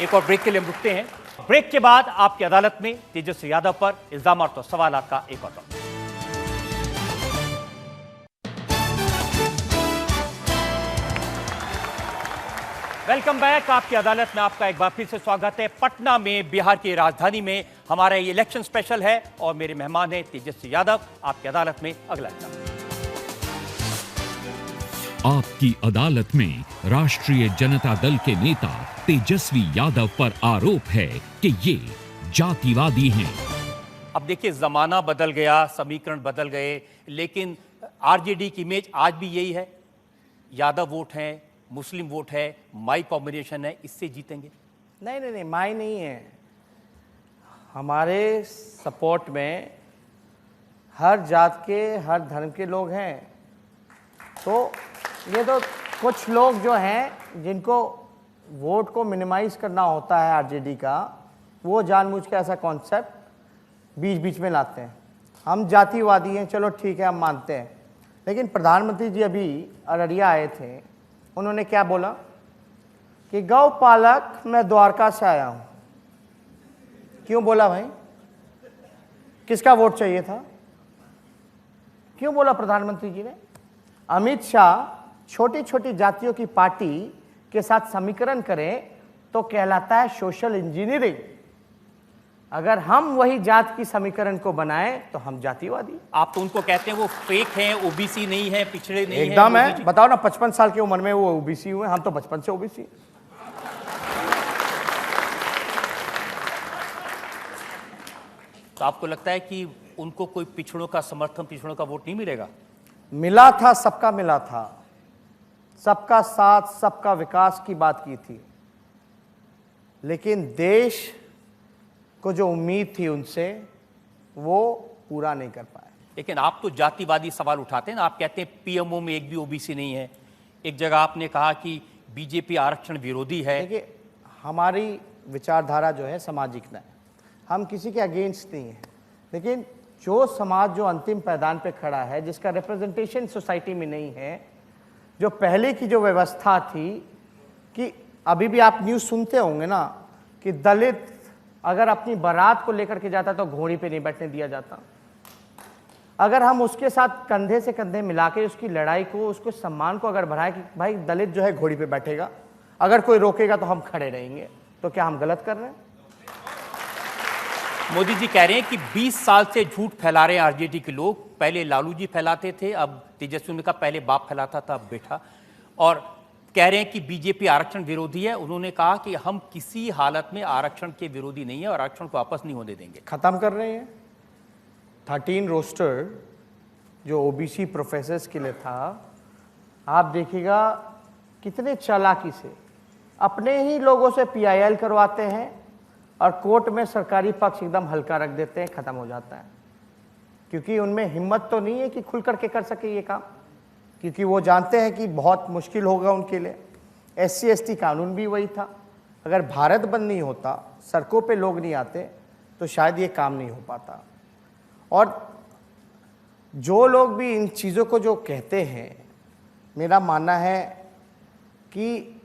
[SPEAKER 2] एक और ब्रेक के लिए हम रुकते हैं। ब्रेक के बाद आपकी अदालत में तेजस्वी यादव पर इल्जाम और सवालात का एक और दौर। Welcome back. आपकी अदालत में आपका एक बार फिर से स्वागत है। पटना में, बिहार की राजधानी में हमारा ये इलेक्शन स्पेशल है और मेरे मेहमान हैं तेजस्वी यादव। आपकी अदालत में अगला इल्जाम।
[SPEAKER 3] आपकी अदालत में राष्ट्रीय जनता दल के नेता तेजस्वी यादव पर आरोप है कि ये जातिवादी हैं।
[SPEAKER 2] अब देखिए, जमाना बदल गया, समीकरण बदल गए, लेकिन आरजेडी की इमेज आज भी यही है। यादव वोट है, मुस्लिम वोट है, माई कॉम्बिनेशन है, इससे जीतेंगे।
[SPEAKER 4] नहीं, माई नहीं है। हमारे सपोर्ट में हर जात के, हर धर्म के लोग हैं। तो ये तो कुछ लोग जो हैं जिनको वोट को मिनिमाइज करना होता है आरजेडी का, वो जानबूझ के ऐसा कॉन्सेप्ट बीच बीच में लाते हैं। हम जातिवादी हैं, चलो ठीक है, हम मानते हैं। लेकिन प्रधानमंत्री जी अभी अररिया आए थे, उन्होंने क्या बोला कि गौ पालक मैं द्वारका से आया हूं। क्यों बोला भाई? किसका वोट चाहिए था? क्यों बोला प्रधानमंत्री जी ने? अमित शाह छोटी छोटी जातियों की पार्टी के साथ समीकरण करें तो कहलाता है सोशल इंजीनियरिंग। अगर हम वही जात की समीकरण को बनाएं तो हम जातिवादी।
[SPEAKER 2] आप तो उनको कहते हैं वो फेक हैं, ओबीसी नहीं है, पिछड़े नहीं है।
[SPEAKER 4] एकदम है। बताओ ना, 55 साल की उम्र में वो ओबीसी हुए, हम तो बचपन से ओबीसी।
[SPEAKER 2] तो आपको लगता है कि उनको कोई पिछड़ों का समर्थन, पिछड़ों का वोट नहीं मिलेगा?
[SPEAKER 4] मिला था, सबका मिला था, सबका साथ, सबका विकास की बात की थी, लेकिन देश को जो उम्मीद थी उनसे वो पूरा नहीं कर पाए।
[SPEAKER 2] लेकिन आप तो जातिवादी सवाल उठाते हैं ना, आप कहते हैं पीएमओ में एक भी ओबीसी नहीं है, एक जगह आपने कहा कि बीजेपी आरक्षण विरोधी है।
[SPEAKER 4] देखिए, हमारी विचारधारा जो है सामाजिक न्याय, हम किसी के अगेंस्ट नहीं है, लेकिन जो समाज जो अंतिम पैदान पे खड़ा है, जिसका रिप्रेजेंटेशन सोसाइटी में नहीं है, जो पहले की जो व्यवस्था थी कि अभी भी आप न्यूज़ सुनते होंगे ना कि दलित अगर अपनी बारात को लेकर के जाता तो घोड़ी पे नहीं बैठने दिया जाता। अगर हम उसके साथ कंधे से कंधे मिला के उसकी लड़ाई को, उसको सम्मान को अगर बढ़ाए कि भाई दलित जो है घोड़ी पे बैठेगा, अगर कोई रोकेगा तो हम खड़े रहेंगे, तो क्या हम गलत कर रहे हैं?
[SPEAKER 2] मोदी जी कह रहे हैं कि 20 साल से झूठ फैला रहे हैं आरजेडी के लोग। पहले लालू जी फैलाते थे, अब तेजस्वी ने कहा पहले बाप फैलाता था, अब बेटा। और कह रहे हैं कि बीजेपी आरक्षण विरोधी है। उन्होंने कहा कि हम किसी हालत में आरक्षण के विरोधी नहीं है और आरक्षण को वापस नहीं होने देंगे।
[SPEAKER 4] खत्म कर रहे हैं। 13 रोस्टर जो ओबीसी प्रोफेसर्स के लिए था, आप देखिएगा कितने चालाकी से अपने ही लोगों से पीआईएल करवाते हैं और कोर्ट में सरकारी पक्ष एकदम हल्का रख देते हैं, खत्म हो जाता है। क्योंकि उनमें हिम्मत तो नहीं है कि खुल करके कर सके ये काम, क्योंकि वो जानते हैं कि बहुत मुश्किल होगा उनके लिए। SC/ST कानून भी वही था। अगर भारत बंद नहीं होता, सड़कों पे लोग नहीं आते, तो शायद ये काम नहीं हो पाता। और जो लोग भी इन चीज़ों को जो कहते हैं, मेरा मानना है कि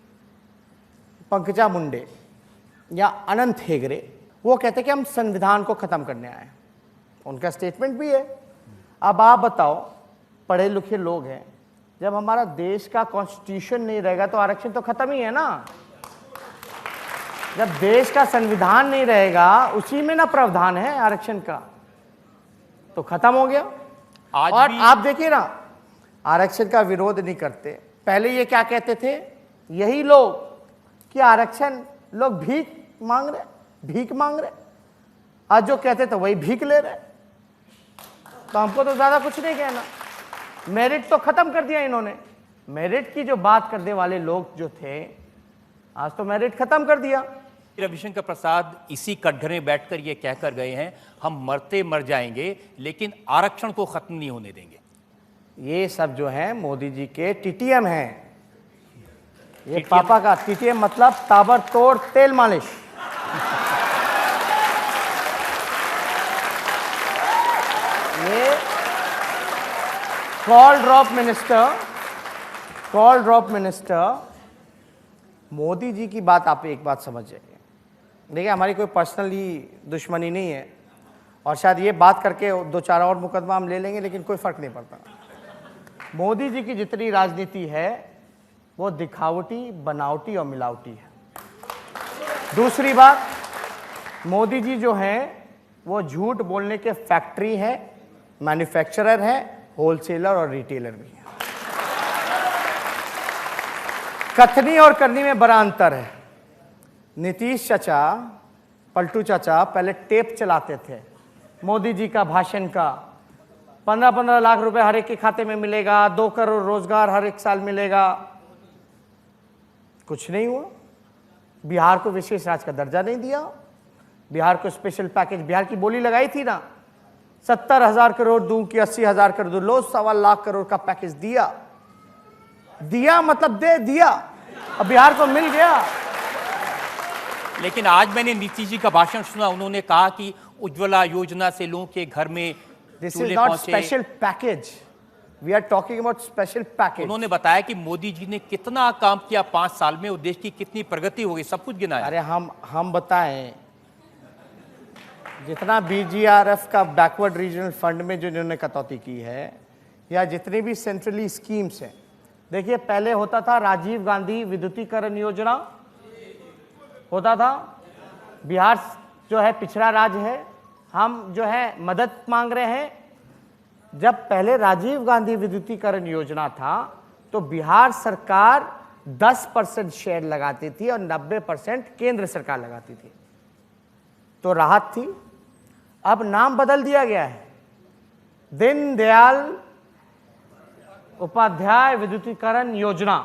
[SPEAKER 4] पंकजा मुंडे या अनंत हेगड़े, वो कहते हैं कि हम संविधान को ख़त्म करने आए। उनका स्टेटमेंट भी है। अब आप बताओ, पढ़े लिखे लोग हैं, जब हमारा देश का कॉन्स्टिट्यूशन नहीं रहेगा तो आरक्षण तो खत्म ही है ना। जब देश का संविधान नहीं रहेगा, उसी में ना प्रावधान है आरक्षण का, तो खत्म हो गया।
[SPEAKER 2] आज
[SPEAKER 4] और
[SPEAKER 2] भी
[SPEAKER 4] आप देखिए ना, आरक्षण का विरोध नहीं करते। पहले ये क्या कहते थे यही लोग कि आरक्षण लोग भीख मांग रहे। आज जो कहते थे वही भीख ले रहे। तो हमको तो ज्यादा कुछ नहीं कहना। मेरिट तो खत्म कर दिया इन्होंने। मेरिट की जो बात करने वाले लोग जो थे, आज तो मेरिट खत्म कर दिया।
[SPEAKER 2] रविशंकर प्रसाद इसी कटघरे में बैठकर ये कहकर गए हैं, हम मरते मर जाएंगे लेकिन आरक्षण को खत्म नहीं होने देंगे।
[SPEAKER 4] ये सब जो है मोदी जी के टीटीएम हैं। ये पापा का टीटीएम मतलब ताबड़तोड़ तेल मालिश। ये call drop minister Modi ji की बात, आप एक बात समझ जाइए। देखिए, हमारी कोई पर्सनली दुश्मनी नहीं है, और शायद ये बात करके 2-4 और मुकदमा हम ले लेंगे, लेकिन कोई फर्क नहीं पड़ता। मोदी जी की जितनी राजनीति है वो दिखावटी, बनावटी और मिलावटी है। दूसरी बात, मोदी जी जो हैं वो झूठ बोलने के फैक्ट्री है, मैन्युफैक्चरर है, होलसेलर और रिटेलर भी है। कथनी और करनी में बड़ा अंतर है। नीतीश चाचा, पलटू चाचा पहले टेप चलाते थे मोदी जी का भाषण का, 15-15 लाख रुपए हर एक के खाते में मिलेगा, 2 करोड़ रोजगार हर एक साल मिलेगा। कुछ नहीं हुआ। बिहार को विशेष राज्य का दर्जा नहीं दिया, बिहार को स्पेशल पैकेज, बिहार की बोली लगाई थी ना, 70,000 करोड़ दूं कि 80,000 करोड़ दूं, लो 1.25 लाख करोड़ का पैकेज दिया मतलब दे दिया, अब बिहार को मिल गया।
[SPEAKER 2] लेकिन आज मैंने नीतीश जी का भाषण सुना, उन्होंने कहा कि उज्ज्वला योजना से लोगों के घर में
[SPEAKER 4] दिस
[SPEAKER 2] चूल्हे
[SPEAKER 4] इज नॉट
[SPEAKER 2] पहुंचे।
[SPEAKER 4] Special package, we are talking about special package.
[SPEAKER 2] उन्होंने बताया कि मोदी जी ने कितना काम किया 5 साल में, और देश की कितनी प्रगति हो गई, सब कुछ गिनाया।
[SPEAKER 4] अरे हम बताएं, जितना BGRF का बैकवर्ड रीजनल फंड में जो इन्होंने कटौती की है, या जितनी भी सेंट्रली स्कीम्स हैं, देखिए पहले होता था राजीव गांधी विद्युतीकरण योजना होता था। बिहार जो है पिछड़ा राज्य है, हम जो है मदद मांग रहे हैं। जब पहले राजीव गांधी विद्युतीकरण योजना था तो बिहार सरकार 10% शेयर लगाती थी और 90% केंद्र सरकार लगाती थी, तो राहत थी। अब नाम बदल दिया गया है, दीनदयाल उपाध्याय विद्युतीकरण योजना।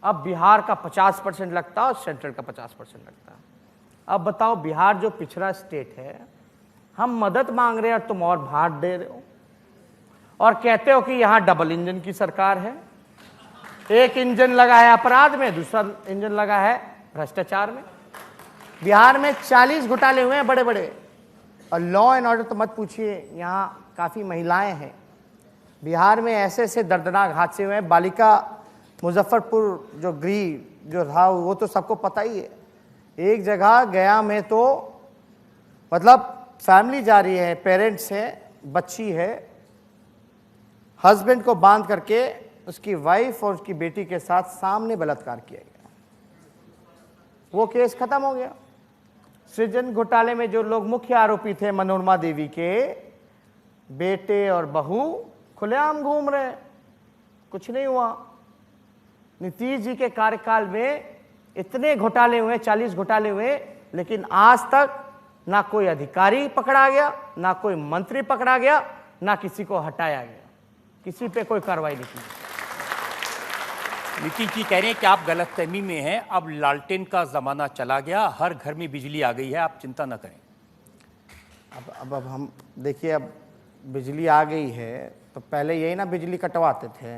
[SPEAKER 4] अब बिहार का 50% लगता है और सेंट्रल का 50% लगता है। अब बताओ, बिहार जो पिछड़ा स्टेट है, हम मदद मांग रहे हैं और तुम और भाट दे रहे हो और कहते हो कि यहां डबल इंजन की सरकार है। एक इंजन लगा है अपराध में, दूसरा इंजन लगा है भ्रष्टाचार में। बिहार में 40 घोटाले हुए हैं बड़े बड़े, और लॉ एंड ऑर्डर तो मत पूछिए, यहाँ काफ़ी महिलाएं हैं। बिहार में ऐसे ऐसे दर्दनाक हादसे हुए हैं। बालिका मुजफ्फरपुर जो गृह जो था वो तो सबको पता ही है। एक जगह गया में तो मतलब फैमिली जा रही है, पेरेंट्स है, बच्ची है, हस्बैंड को बांध करके उसकी वाइफ और उसकी बेटी के साथ सामने बलात्कार किया गया। वो केस खत्म हो गया। सृजन घोटाले में जो लोग मुख्य आरोपी थे, मनोरमा देवी के बेटे और बहू खुलेआम घूम रहे, कुछ नहीं हुआ। नीतीश जी के कार्यकाल में इतने घोटाले हुए, 40 घोटाले हुए, लेकिन आज तक ना कोई अधिकारी पकड़ा गया, ना कोई मंत्री पकड़ा गया, ना किसी को हटाया गया, किसी पे कोई कार्रवाई नहीं की।
[SPEAKER 2] नीतीश जी कह रहे हैं कि आप गलतफहमी में हैं, अब लालटेन का जमाना चला गया, हर घर में बिजली आ गई है, आप चिंता न करें।
[SPEAKER 4] अब हम देखिए, अब बिजली आ गई है तो पहले यही ना बिजली कटवाते थे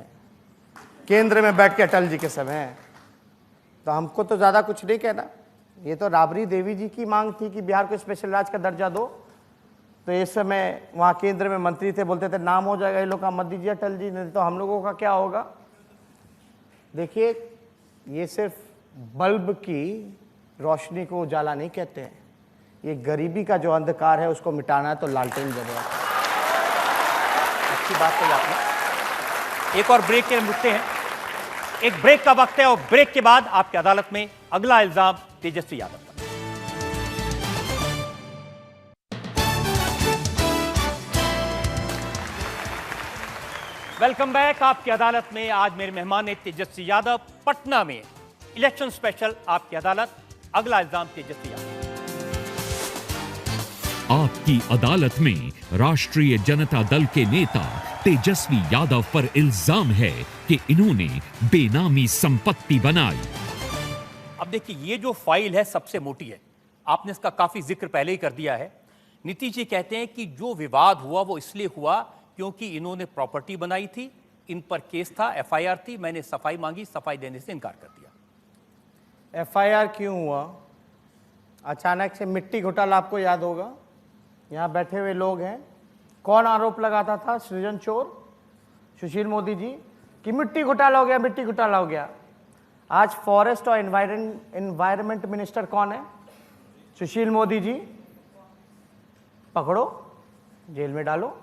[SPEAKER 4] केंद्र में बैठ के अटल जी के समय, तो हमको तो ज़्यादा कुछ नहीं कहना। ये तो राबड़ी देवी जी की मांग थी कि बिहार को स्पेशल राज्य का दर्जा दो, तो इस समय वहाँ केंद्र में मंत्री थे, बोलते थे नाम हो जाएगा ये लोग का, मत दीजिए अटल जी, नहीं तो हम लोगों का क्या होगा। देखिए, ये सिर्फ बल्ब की रोशनी को उजाला नहीं कहते हैं, ये गरीबी का जो अंधकार है उसको मिटाना है तो लालटेन जरूरत है।
[SPEAKER 2] अच्छी बात कही आपने। एक और ब्रेक के लिए रुकते हैं, एक ब्रेक का वक्त है और ब्रेक के बाद आपकी अदालत में अगला इल्जाम तेजस्वी यादव पर। Welcome back. आपकी अदालत में आज मेरे मेहमान है तेजस्वी यादव। पटना में इलेक्शन स्पेशल आपकी अदालत, अगला इल्जाम तेजस्वी यादव।
[SPEAKER 3] आपकी अदालत में राष्ट्रीय जनता दल के नेता तेजस्वी यादव पर इल्जाम है कि इन्होंने बेनामी संपत्ति बनाई।
[SPEAKER 2] अब देखिए, ये जो फाइल है सबसे मोटी है, आपने इसका काफी जिक्र पहले ही कर दिया है। नीतीश जी कहते हैं कि जो विवाद हुआ वो इसलिए हुआ क्योंकि इन्होंने प्रॉपर्टी बनाई थी, इन पर केस था, एफआईआर थी, मैंने सफाई मांगी, सफाई देने से इनकार कर दिया।
[SPEAKER 4] एफआईआर क्यों हुआ? अचानक से मिट्टी घोटाला आपको याद होगा, यहाँ बैठे हुए लोग हैं, कौन आरोप लगाता था? सृजन चोर सुशील मोदी जी कि मिट्टी घोटाला हो गया, मिट्टी घोटाला हो गया। आज फॉरेस्ट और एनवायरनमेंट मिनिस्टर कौन है? सुशील मोदी जी। पकड़ो, जेल में डालो।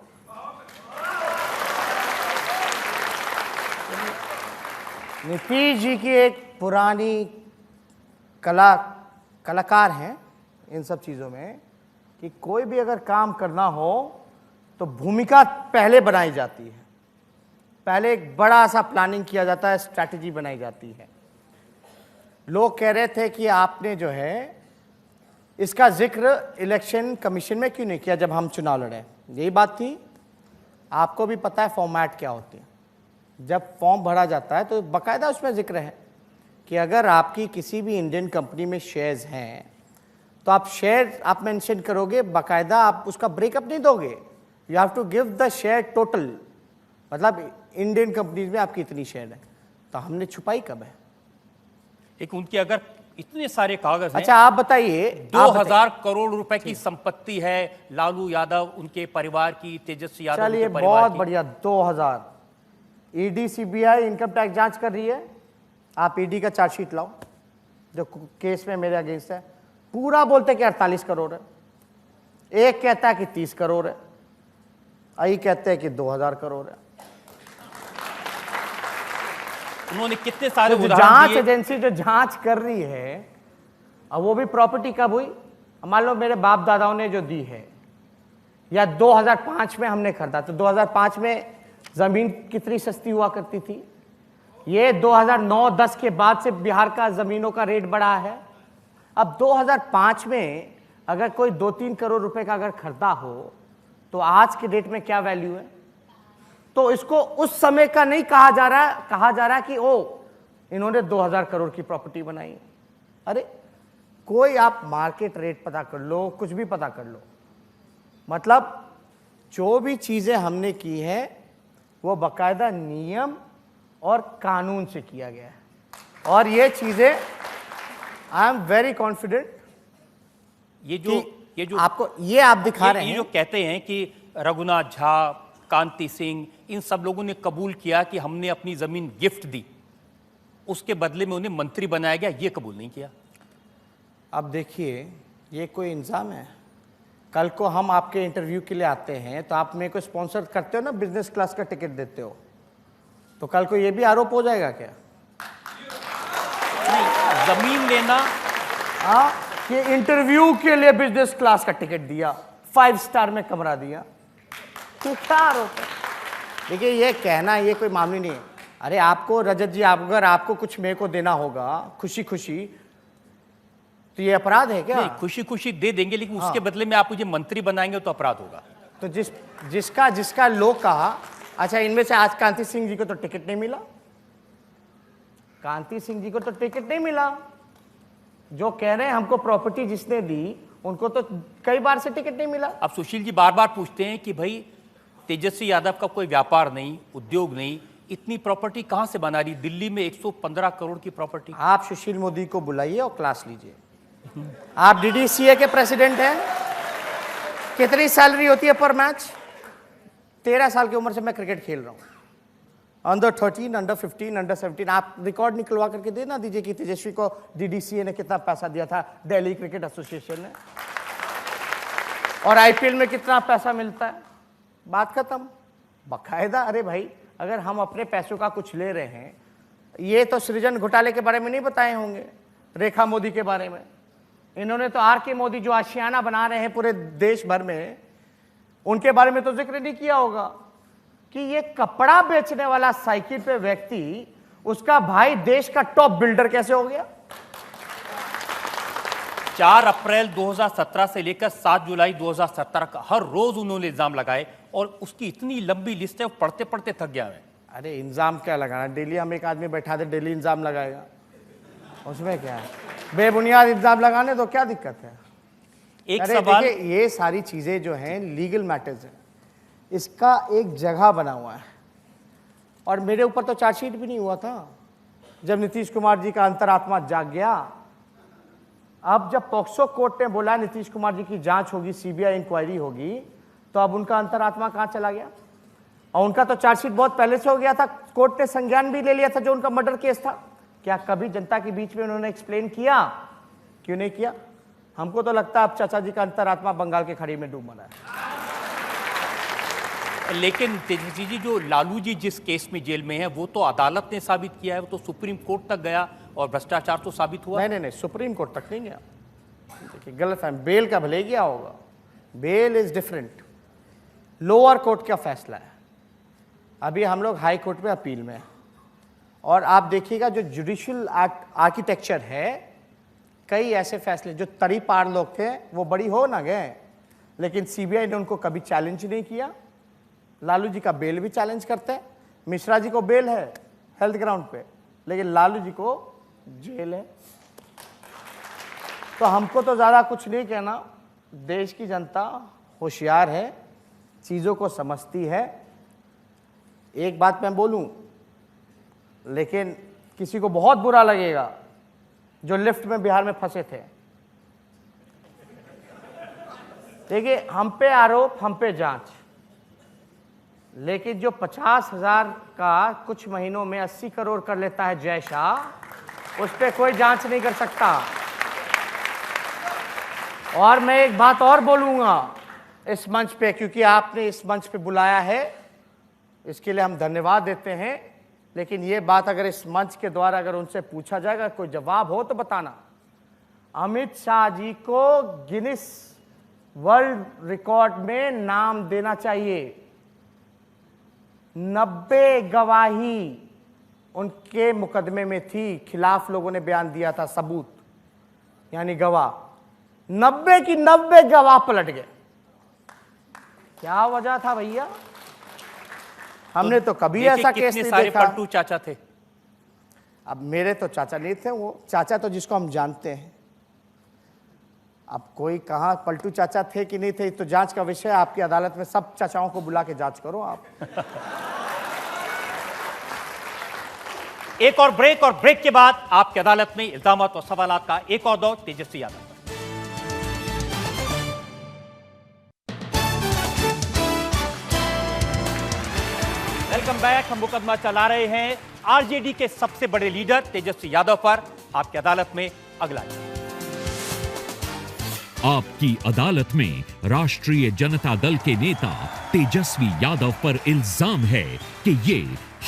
[SPEAKER 4] नीतीश जी की एक पुरानी कलाकार हैं इन सब चीज़ों में कि कोई भी अगर काम करना हो तो भूमिका पहले बनाई जाती है, पहले एक बड़ा सा प्लानिंग किया जाता है, स्ट्रैटेजी बनाई जाती है। लोग कह रहे थे कि आपने जो है इसका जिक्र इलेक्शन कमीशन में क्यों नहीं किया जब हम चुनाव लड़े, यही बात थी। आपको भी पता है फॉर्मेट क्या होती है, जब फॉर्म भरा जाता है तो बाकायदा उसमें जिक्र है कि अगर आपकी किसी भी इंडियन कंपनी में शेयर्स हैं तो आप शेयर आप मेंशन करोगे, बाकायदा आप उसका ब्रेकअप नहीं दोगे, you have to give the share total, मतलब इंडियन कंपनीज में आपकी इतनी शेयर है। तो हमने छुपाई कब है?
[SPEAKER 2] एक उनकी अगर इतने सारे कागज हैं,
[SPEAKER 4] अच्छा आप बताइए,
[SPEAKER 2] 2000 करोड़ रुपए की संपत्ति है लालू यादव, उनके परिवार की, तेजस्वी यादव
[SPEAKER 4] चलिए
[SPEAKER 2] उनके परिवार
[SPEAKER 4] बहुत
[SPEAKER 2] की।
[SPEAKER 4] बढ़िया, 2000 ईडी सीबीआई इनकम टैक्स जांच कर रही है, आप ईडी का चार्जशीट लाओ जो केस में मेरे अगेंस्ट है। पूरा बोलते कि 48 करोड़ है, एक कहता है कि 30 करोड़ है, आई कहते हैं कि 2000 करोड़ है।
[SPEAKER 2] उन्होंने कितने सारे
[SPEAKER 4] तो
[SPEAKER 2] उदाहरण
[SPEAKER 4] जांच
[SPEAKER 2] दिए।
[SPEAKER 4] एजेंसी जो जांच कर रही है, अब वो भी प्रॉपर्टी कब हुई? मान लो मेरे बाप दादाओं ने जो दी है, या 2005 में हमने खरीदा, तो 2005 में जमीन कितनी सस्ती हुआ करती थी? ये 2009-10 के बाद से बिहार का जमीनों का रेट बढ़ा है। अब 2005 में अगर कोई 2-3 करोड़ रुपए का अगर खरीदा हो तो आज के डेट में क्या वैल्यू है? तो इसको उस समय का नहीं कहा जा रहा कि ओ इन्होंने 2000 करोड़ की प्रॉपर्टी बनाई। अरे कोई आप मार्केट रेट पता कर लो, कुछ भी पता कर लो, मतलब जो भी चीजें हमने की है वो बाकायदा नियम और कानून से किया गया है। और ये चीजें आई एम वेरी कॉन्फिडेंट
[SPEAKER 2] ये जो
[SPEAKER 4] आपको ये आप दिखा रहे
[SPEAKER 2] ये
[SPEAKER 4] हैं।
[SPEAKER 2] जो कहते हैं कि रघुनाथ झा, कांति सिंह, इन सब लोगों ने कबूल किया कि हमने अपनी जमीन गिफ्ट दी, उसके बदले में उन्हें मंत्री बनाया गया, ये कबूल नहीं किया।
[SPEAKER 4] अब देखिए ये कोई इंजाम है? कल को हम आपके इंटरव्यू के लिए आते हैं तो आप मेरे को स्पॉन्सर करते हो ना, बिजनेस क्लास का टिकट देते हो, तो कल को ये भी आरोप हो जाएगा क्या?
[SPEAKER 2] नहीं, जमीन लेना
[SPEAKER 4] कि इंटरव्यू के लिए बिजनेस क्लास का टिकट दिया, 5 स्टार में कमरा दिया, तो क्या आरोप है? देखिए ये कहना ये कोई मामूली नहीं है। अरे आपको रजत जी, अगर आपको कुछ मेरे को देना होगा खुशी खुशी तो ये अपराध है क्या?
[SPEAKER 2] नहीं, खुशी खुशी दे देंगे, लेकिन उसके बदले में आप मुझे मंत्री बनाएंगे तो अपराध होगा।
[SPEAKER 4] तो जिसका लोग कहा, अच्छा इनमें से आज कांति सिंह जी को तो टिकट नहीं मिला, कांति सिंह जी को तो टिकट नहीं मिला। जो कह रहे हैं हमको प्रॉपर्टी जिसने दी उनको तो कई बार से टिकट नहीं मिला।
[SPEAKER 2] अब सुशील जी बार बार पूछते हैं कि भाई तेजस्वी यादव का कोई व्यापार नहीं, उद्योग नहीं, इतनी प्रॉपर्टी कहां से बना रही? दिल्ली में 115 करोड़ की प्रॉपर्टी।
[SPEAKER 4] आप सुशील मोदी को बुलाइए और क्लास लीजिए। आप डीडीसीए के प्रेसिडेंट हैं, कितनी सैलरी होती है पर मैच? 13 साल की उम्र से मैं क्रिकेट खेल रहा हूं, अंडर 13, अंडर 15, अंडर 17। आप रिकॉर्ड निकलवा करके देना दीजिए कि तेजस्वी को डीडीसीए ने कितना पैसा दिया था, दिल्ली क्रिकेट एसोसिएशन ने, और आईपीएल में कितना पैसा मिलता है। बात खत्म। बाकायदा अरे भाई अगर हम अपने पैसों का कुछ ले रहे हैं, ये तो सृजन घोटाले के बारे में नहीं बताए होंगे, रेखा मोदी के बारे में। इन्होंने तो आर के मोदी जो आशियाना बना रहे हैं पूरे देश भर में, उनके बारे में तो जिक्र नहीं किया होगा कि ये कपड़ा बेचने वाला साइकिल पे व्यक्ति, उसका भाई देश का टॉप बिल्डर कैसे हो गया।
[SPEAKER 2] 4 अप्रैल 2017 से लेकर 7 जुलाई 2017 का हर रोज उन्होंने इल्जाम लगाए, और उसकी इतनी लंबी लिस्ट है, पढ़ते पढ़ते थक गया मैं।
[SPEAKER 4] अरे इल्जाम क्या लगाना, डेली हम एक आदमी बैठा दे डेली इल्जाम लगाएगा, उसमें क्या है? बेबुनियाद इल्जाम लगाने तो क्या दिक्कत है?
[SPEAKER 2] एक
[SPEAKER 4] अरे
[SPEAKER 2] सवाल,
[SPEAKER 4] देखिए ये सारी चीजें जो हैं लीगल मैटर्स हैं, इसका एक जगह बना हुआ है। और मेरे ऊपर तो चार्जशीट भी नहीं हुआ था जब नीतीश कुमार जी का अंतरात्मा जाग गया। अब जब पॉक्सो कोर्ट ने बोला नीतीश कुमार जी की जांच होगी, सीबीआई इंक्वायरी होगी, तो अब उनका अंतरात्मा कहाँ चला गया? और उनका तो चार्जशीट बहुत पहले से हो गया था, कोर्ट ने संज्ञान भी ले लिया था जो उनका मर्डर केस था। क्या कभी जनता के बीच में उन्होंने एक्सप्लेन किया? क्यों नहीं किया? हमको तो लगता है अब चाचा जी का अंतरात्मा बंगाल के खाड़ी में डूब मरा है।
[SPEAKER 2] लेकिन तेजस्वी जी, जो लालू जी जिस केस में जेल में है वो तो अदालत ने साबित किया है, वो तो सुप्रीम कोर्ट तक गया और भ्रष्टाचार तो साबित हुआ।
[SPEAKER 4] नहीं, सुप्रीम कोर्ट तक नहीं गया। देखिए गलत है, बेल का भले गया होगा, bail is different, lower court का फैसला है। अभी हम लोग हाई कोर्ट में अपील में हैं, और आप देखिएगा जो जुडिशियल आर्किटेक्चर है, कई ऐसे फैसले जो तरी पार लोग थे वो बड़ी हो ना गए, लेकिन सीबीआई ने उनको कभी चैलेंज नहीं किया। लालू जी का बेल भी चैलेंज करते हैं, मिश्रा जी को बेल है हेल्थ ग्राउंड पे, लेकिन लालू जी को जेल है। तो हमको तो ज़्यादा कुछ नहीं कहना, देश की जनता होशियार है, चीज़ों को समझती है। एक बात मैं बोलूं, लेकिन किसी को बहुत बुरा लगेगा जो लिफ्ट में बिहार में फंसे थे। देखिए हम पे आरोप, हम पे जांच, लेकिन जो 50,000 का कुछ महीनों में 80 करोड़ कर लेता है जय शाह, उस पर कोई जांच नहीं कर सकता। और मैं एक बात और बोलूंगा इस मंच पे, क्योंकि आपने इस मंच पे बुलाया है, इसके लिए हम धन्यवाद देते हैं। लेकिन ये बात अगर इस मंच के द्वारा अगर उनसे पूछा जाएगा, कोई जवाब हो तो बताना। अमित शाह जी को गिनीज वर्ल्ड रिकॉर्ड में नाम देना चाहिए। 90 गवाही उनके मुकदमे में थी, खिलाफ लोगों ने बयान दिया था, सबूत यानी गवाह। 90 की 90 गवाह पलट गए। क्या वजह था भैया? हमने तो कभी ऐसा केस नहीं
[SPEAKER 2] सारे
[SPEAKER 4] देखा।
[SPEAKER 2] पलटू चाचा थे।
[SPEAKER 4] अब मेरे तो चाचा नहीं थे, वो चाचा तो जिसको हम जानते हैं। अब कोई कहाँ पलटू चाचा थे कि नहीं थे तो जांच का विषय है। आपकी अदालत में सब चाचाओं को बुला के जांच करो आप।
[SPEAKER 2] एक और ब्रेक के बाद आपकी अदालत में इल्जामात और सवालात का एक और दौर तेजस्वी यादव। Welcome back. हम मुकदमा चला रहे हैं आरजेडी के सबसे बड़े लीडर तेजस्वी यादव पर। आपकी अदालत में अगला
[SPEAKER 3] आपकी अदालत में राष्ट्रीय जनता दल के नेता तेजस्वी यादव पर इल्जाम है कि ये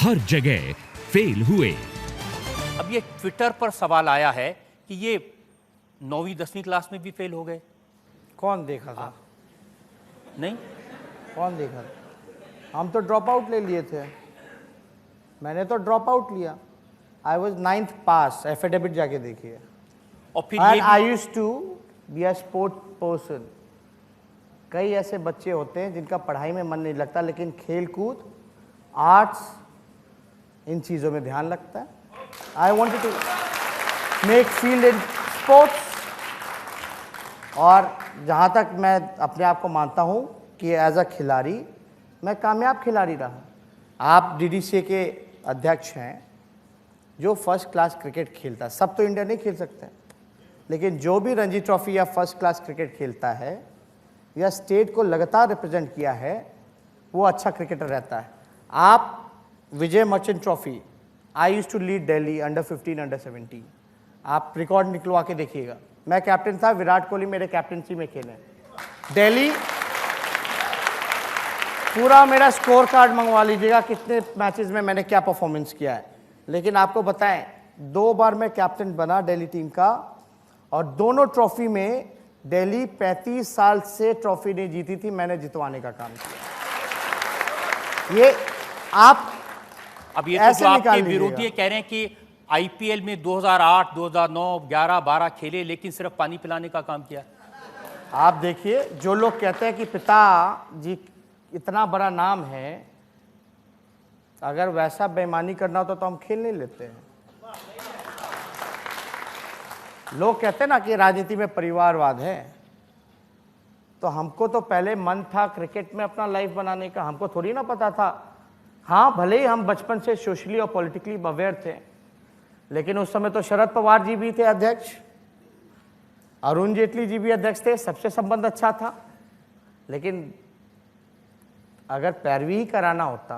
[SPEAKER 3] हर जगह फेल हुए।
[SPEAKER 2] अब ये ट्विटर पर सवाल आया है कि ये 9वीं 10वीं क्लास में भी फेल हो गए।
[SPEAKER 4] कौन देखा था?
[SPEAKER 2] नहीं,
[SPEAKER 4] कौन देखा था? हम तो ड्रॉप आउट ले लिए थे। मैंने तो ड्रॉप आउट लिया। I was 9th pass. Affidavit जाके देखिए।
[SPEAKER 2] और फिर
[SPEAKER 4] एंड
[SPEAKER 2] ये
[SPEAKER 4] I used to be a sport person. कई ऐसे बच्चे होते हैं जिनका पढ़ाई में मन नहीं लगता, लेकिन खेल कूद, आर्ट्स, इन चीज़ों में ध्यान लगता है। I wanted to make field in sports. और जहाँ तक मैं अपने आप को मानता हूँ कि एज अ खिलाड़ी मैं कामयाब खिलाड़ी रहा। आप डीडीसीए के अध्यक्ष हैं जो फर्स्ट क्लास क्रिकेट खेलता है। सब तो इंडिया नहीं खेल सकते, लेकिन जो भी रणजी ट्रॉफी या फर्स्ट क्लास क्रिकेट खेलता है या स्टेट को लगातार रिप्रेजेंट किया है, वो अच्छा क्रिकेटर रहता है। आप Vijay merchant trophy, I used to lead Delhi under 15 under 17। आप रिकॉर्ड निकलवा के देखिएगा। मैं कैप्टन था, विराट कोहली मेरे कैप्टनसी में खेले। दिल्ली पूरा मेरा स्कोर कार्ड मंगवा लीजिएगा कितने मैचेस में मैंने क्या परफॉर्मेंस किया है। लेकिन आपको बताएं, 2 बार मैं कैप्टन बना दिल्ली टीम का, और दोनों ट्रॉफी में दिल्ली 35 साल से ट्रॉफी नहीं जीती थी, मैंने जितवाने का काम किया। ये आप
[SPEAKER 2] अब ये तो जो आपके विरोधी कह रहे हैं कि आईपीएल में 2008, 2009, 11, 12 खेले, लेकिन सिर्फ पानी पिलाने का काम किया।
[SPEAKER 4] आप देखिए, जो लोग कहते हैं कि पिता जी इतना बड़ा नाम है, अगर वैसा बेईमानी करना होता तो हम खेल नहीं लेते हैं। लोग कहते हैं ना कि राजनीति में परिवारवाद है, तो हमको तो पहले मन था क्रिकेट में अपना लाइफ बनाने का। हमको थोड़ी ना पता था। हाँ, भले ही हम बचपन से सोशली और पॉलिटिकली अवेयर थे, लेकिन उस समय तो शरद पवार जी भी थे अध्यक्ष, अरुण जेटली जी भी अध्यक्ष थे, सबसे संबंध अच्छा था। लेकिन अगर पैरवी ही कराना होता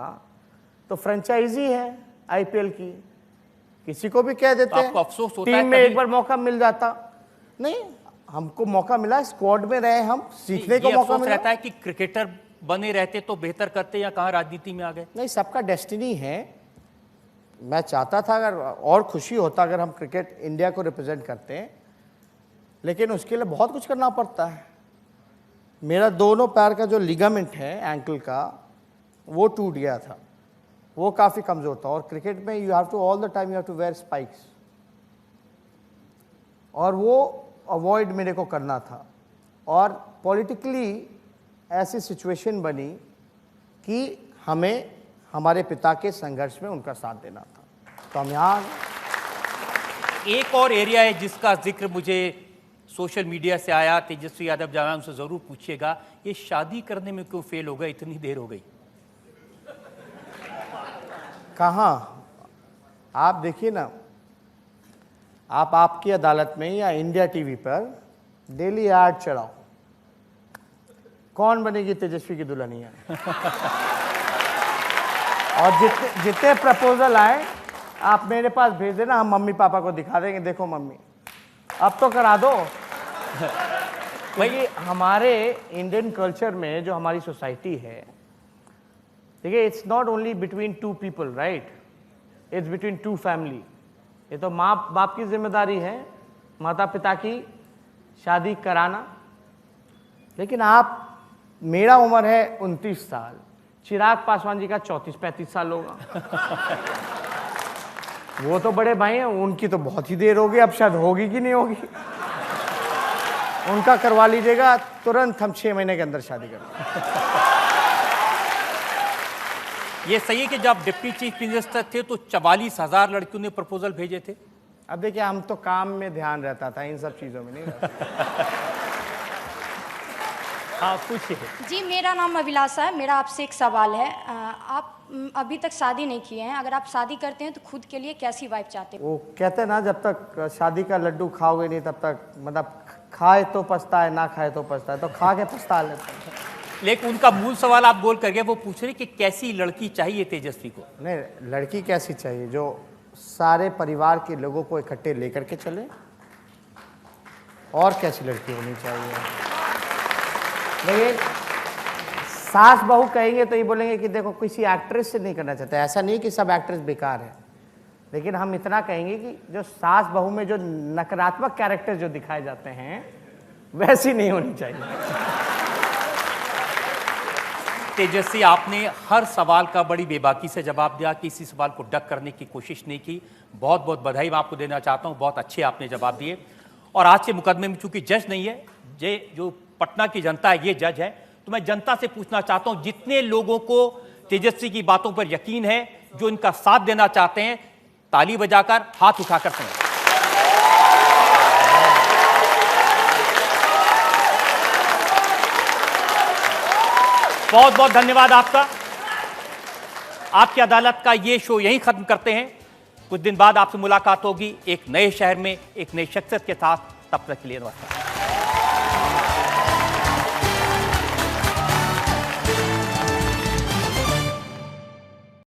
[SPEAKER 4] तो फ्रेंचाइजी है आईपीएल की, किसी को भी कह देते हैं।
[SPEAKER 2] अफसोस होता
[SPEAKER 4] टीम में एक बार मौका मिल जाता। नहीं, हमको मौका मिला, स्क्वाड में रहे, हम सीखने को मौका मिला।
[SPEAKER 2] रहता है कि क्रिकेटर बने रहते तो बेहतर करते, या कहाँ राजनीति में आ गए।
[SPEAKER 4] नहीं, सबका डेस्टिनी है। मैं चाहता था अगर और खुशी होता अगर हम क्रिकेट इंडिया को रिप्रेजेंट करते हैं, लेकिन उसके लिए बहुत कुछ करना पड़ता है। मेरा दोनों पैर का जो लिगामेंट है एंकल का, वो टूट गया था, वो काफ़ी कमज़ोर था। और क्रिकेट में you have to all the time you have to wear spikes, और वो अवॉइड मेरे को करना था। और पॉलिटिकली ऐसी सिचुएशन बनी कि हमें हमारे पिता के संघर्ष में उनका साथ देना था, तो हम यहाँ।
[SPEAKER 2] एक और एरिया है जिसका जिक्र मुझे सोशल मीडिया से आया, तेजस्वी यादव जहाँ उनसे ज़रूर पूछिएगा, ये शादी करने में क्यों फेल हो गए, इतनी देर हो गई।
[SPEAKER 4] कहाँ? आप देखिए ना, आप आपकी अदालत में या इंडिया टीवी पर डेली ऐड चढ़ाओ, कौन बनेगी तेजस्वी की दुल्हनिया। और जितने प्रपोजल आए आप मेरे पास भेज देना, हम मम्मी पापा को दिखा देंगे, देखो मम्मी अब तो करा दो। भाई, हमारे इंडियन कल्चर में जो हमारी सोसाइटी है, देखिए, it's not only between 2 people, right, it's between 2 family. ये तो माँ बाप की जिम्मेदारी है, माता पिता की शादी कराना। लेकिन आप, मेरा उम्र है 29 साल, चिराग पासवान जी का 34-35 साल होगा। वो तो बड़े भाई हैं, उनकी तो बहुत ही देर होगी, अब शायद होगी कि नहीं होगी। उनका करवा लीजिएगा, तुरंत हम 6 महीने के अंदर शादी करेंगे।
[SPEAKER 2] ये सही है कि जब डिप्टी चीफ मिनिस्टर थे तो 44,000 लड़कियों ने प्रपोजल भेजे थे?
[SPEAKER 4] अब देखिए, हम तो काम में ध्यान रहता था, इन सब चीज़ों में नहीं रहता।
[SPEAKER 2] हाँ, पूछिए।
[SPEAKER 8] जी, मेरा नाम अभिलाषा है। मेरा आपसे एक सवाल है। आप अभी तक शादी नहीं किए हैं, अगर आप शादी करते हैं तो खुद के लिए कैसी वाइफ चाहते हैं?
[SPEAKER 4] वो कहते हैं ना, जब तक शादी का लड्डू खाओगे नहीं तब तक, मतलब खाए तो पछता है, ना खाए तो पछता है, तो खा के पछता लेते हैं।
[SPEAKER 2] लेकिन उनका मूल सवाल आप बोल कर गए, वो पूछ रहे कि कैसी लड़की चाहिए तेजस्वी को?
[SPEAKER 4] नहीं, लड़की कैसी चाहिए? जो सारे परिवार के लोगों को इकट्ठे लेकर के चले। और कैसी लड़की होनी चाहिए? लेकिन सास बहू कहेंगे तो ये बोलेंगे कि देखो किसी एक्ट्रेस से नहीं करना चाहते। ऐसा नहीं कि सब एक्ट्रेस बेकार है, लेकिन हम इतना कहेंगे कि जो सास बहू में जो नकारात्मक कैरेक्टर जो दिखाए जाते हैं वैसी नहीं होनी चाहिए।
[SPEAKER 2] तेजस्वी, आपने हर सवाल का बड़ी बेबाकी से जवाब दिया, किसी सवाल को डक करने की कोशिश नहीं की। बहुत बहुत बधाई मैं आपको देना चाहता हूं, बहुत अच्छे आपने जवाब दिए। और आज के मुकदमे में चूंकि जज नहीं है, ये जो पटना की जनता है ये जज है, तो मैं जनता से पूछना चाहता हूं, जितने लोगों को तेजस्वी की बातों पर यकीन है, जो इनका साथ देना चाहते हैं, ताली बजाकर हाथ उठाकर सुनें। बहुत बहुत धन्यवाद आपका। आपकी अदालत का ये शो यहीं खत्म करते हैं। कुछ दिन बाद आपसे मुलाकात होगी एक नए शहर में, एक नई शख्सियत के साथ। तब तक के लिए नमस्कार।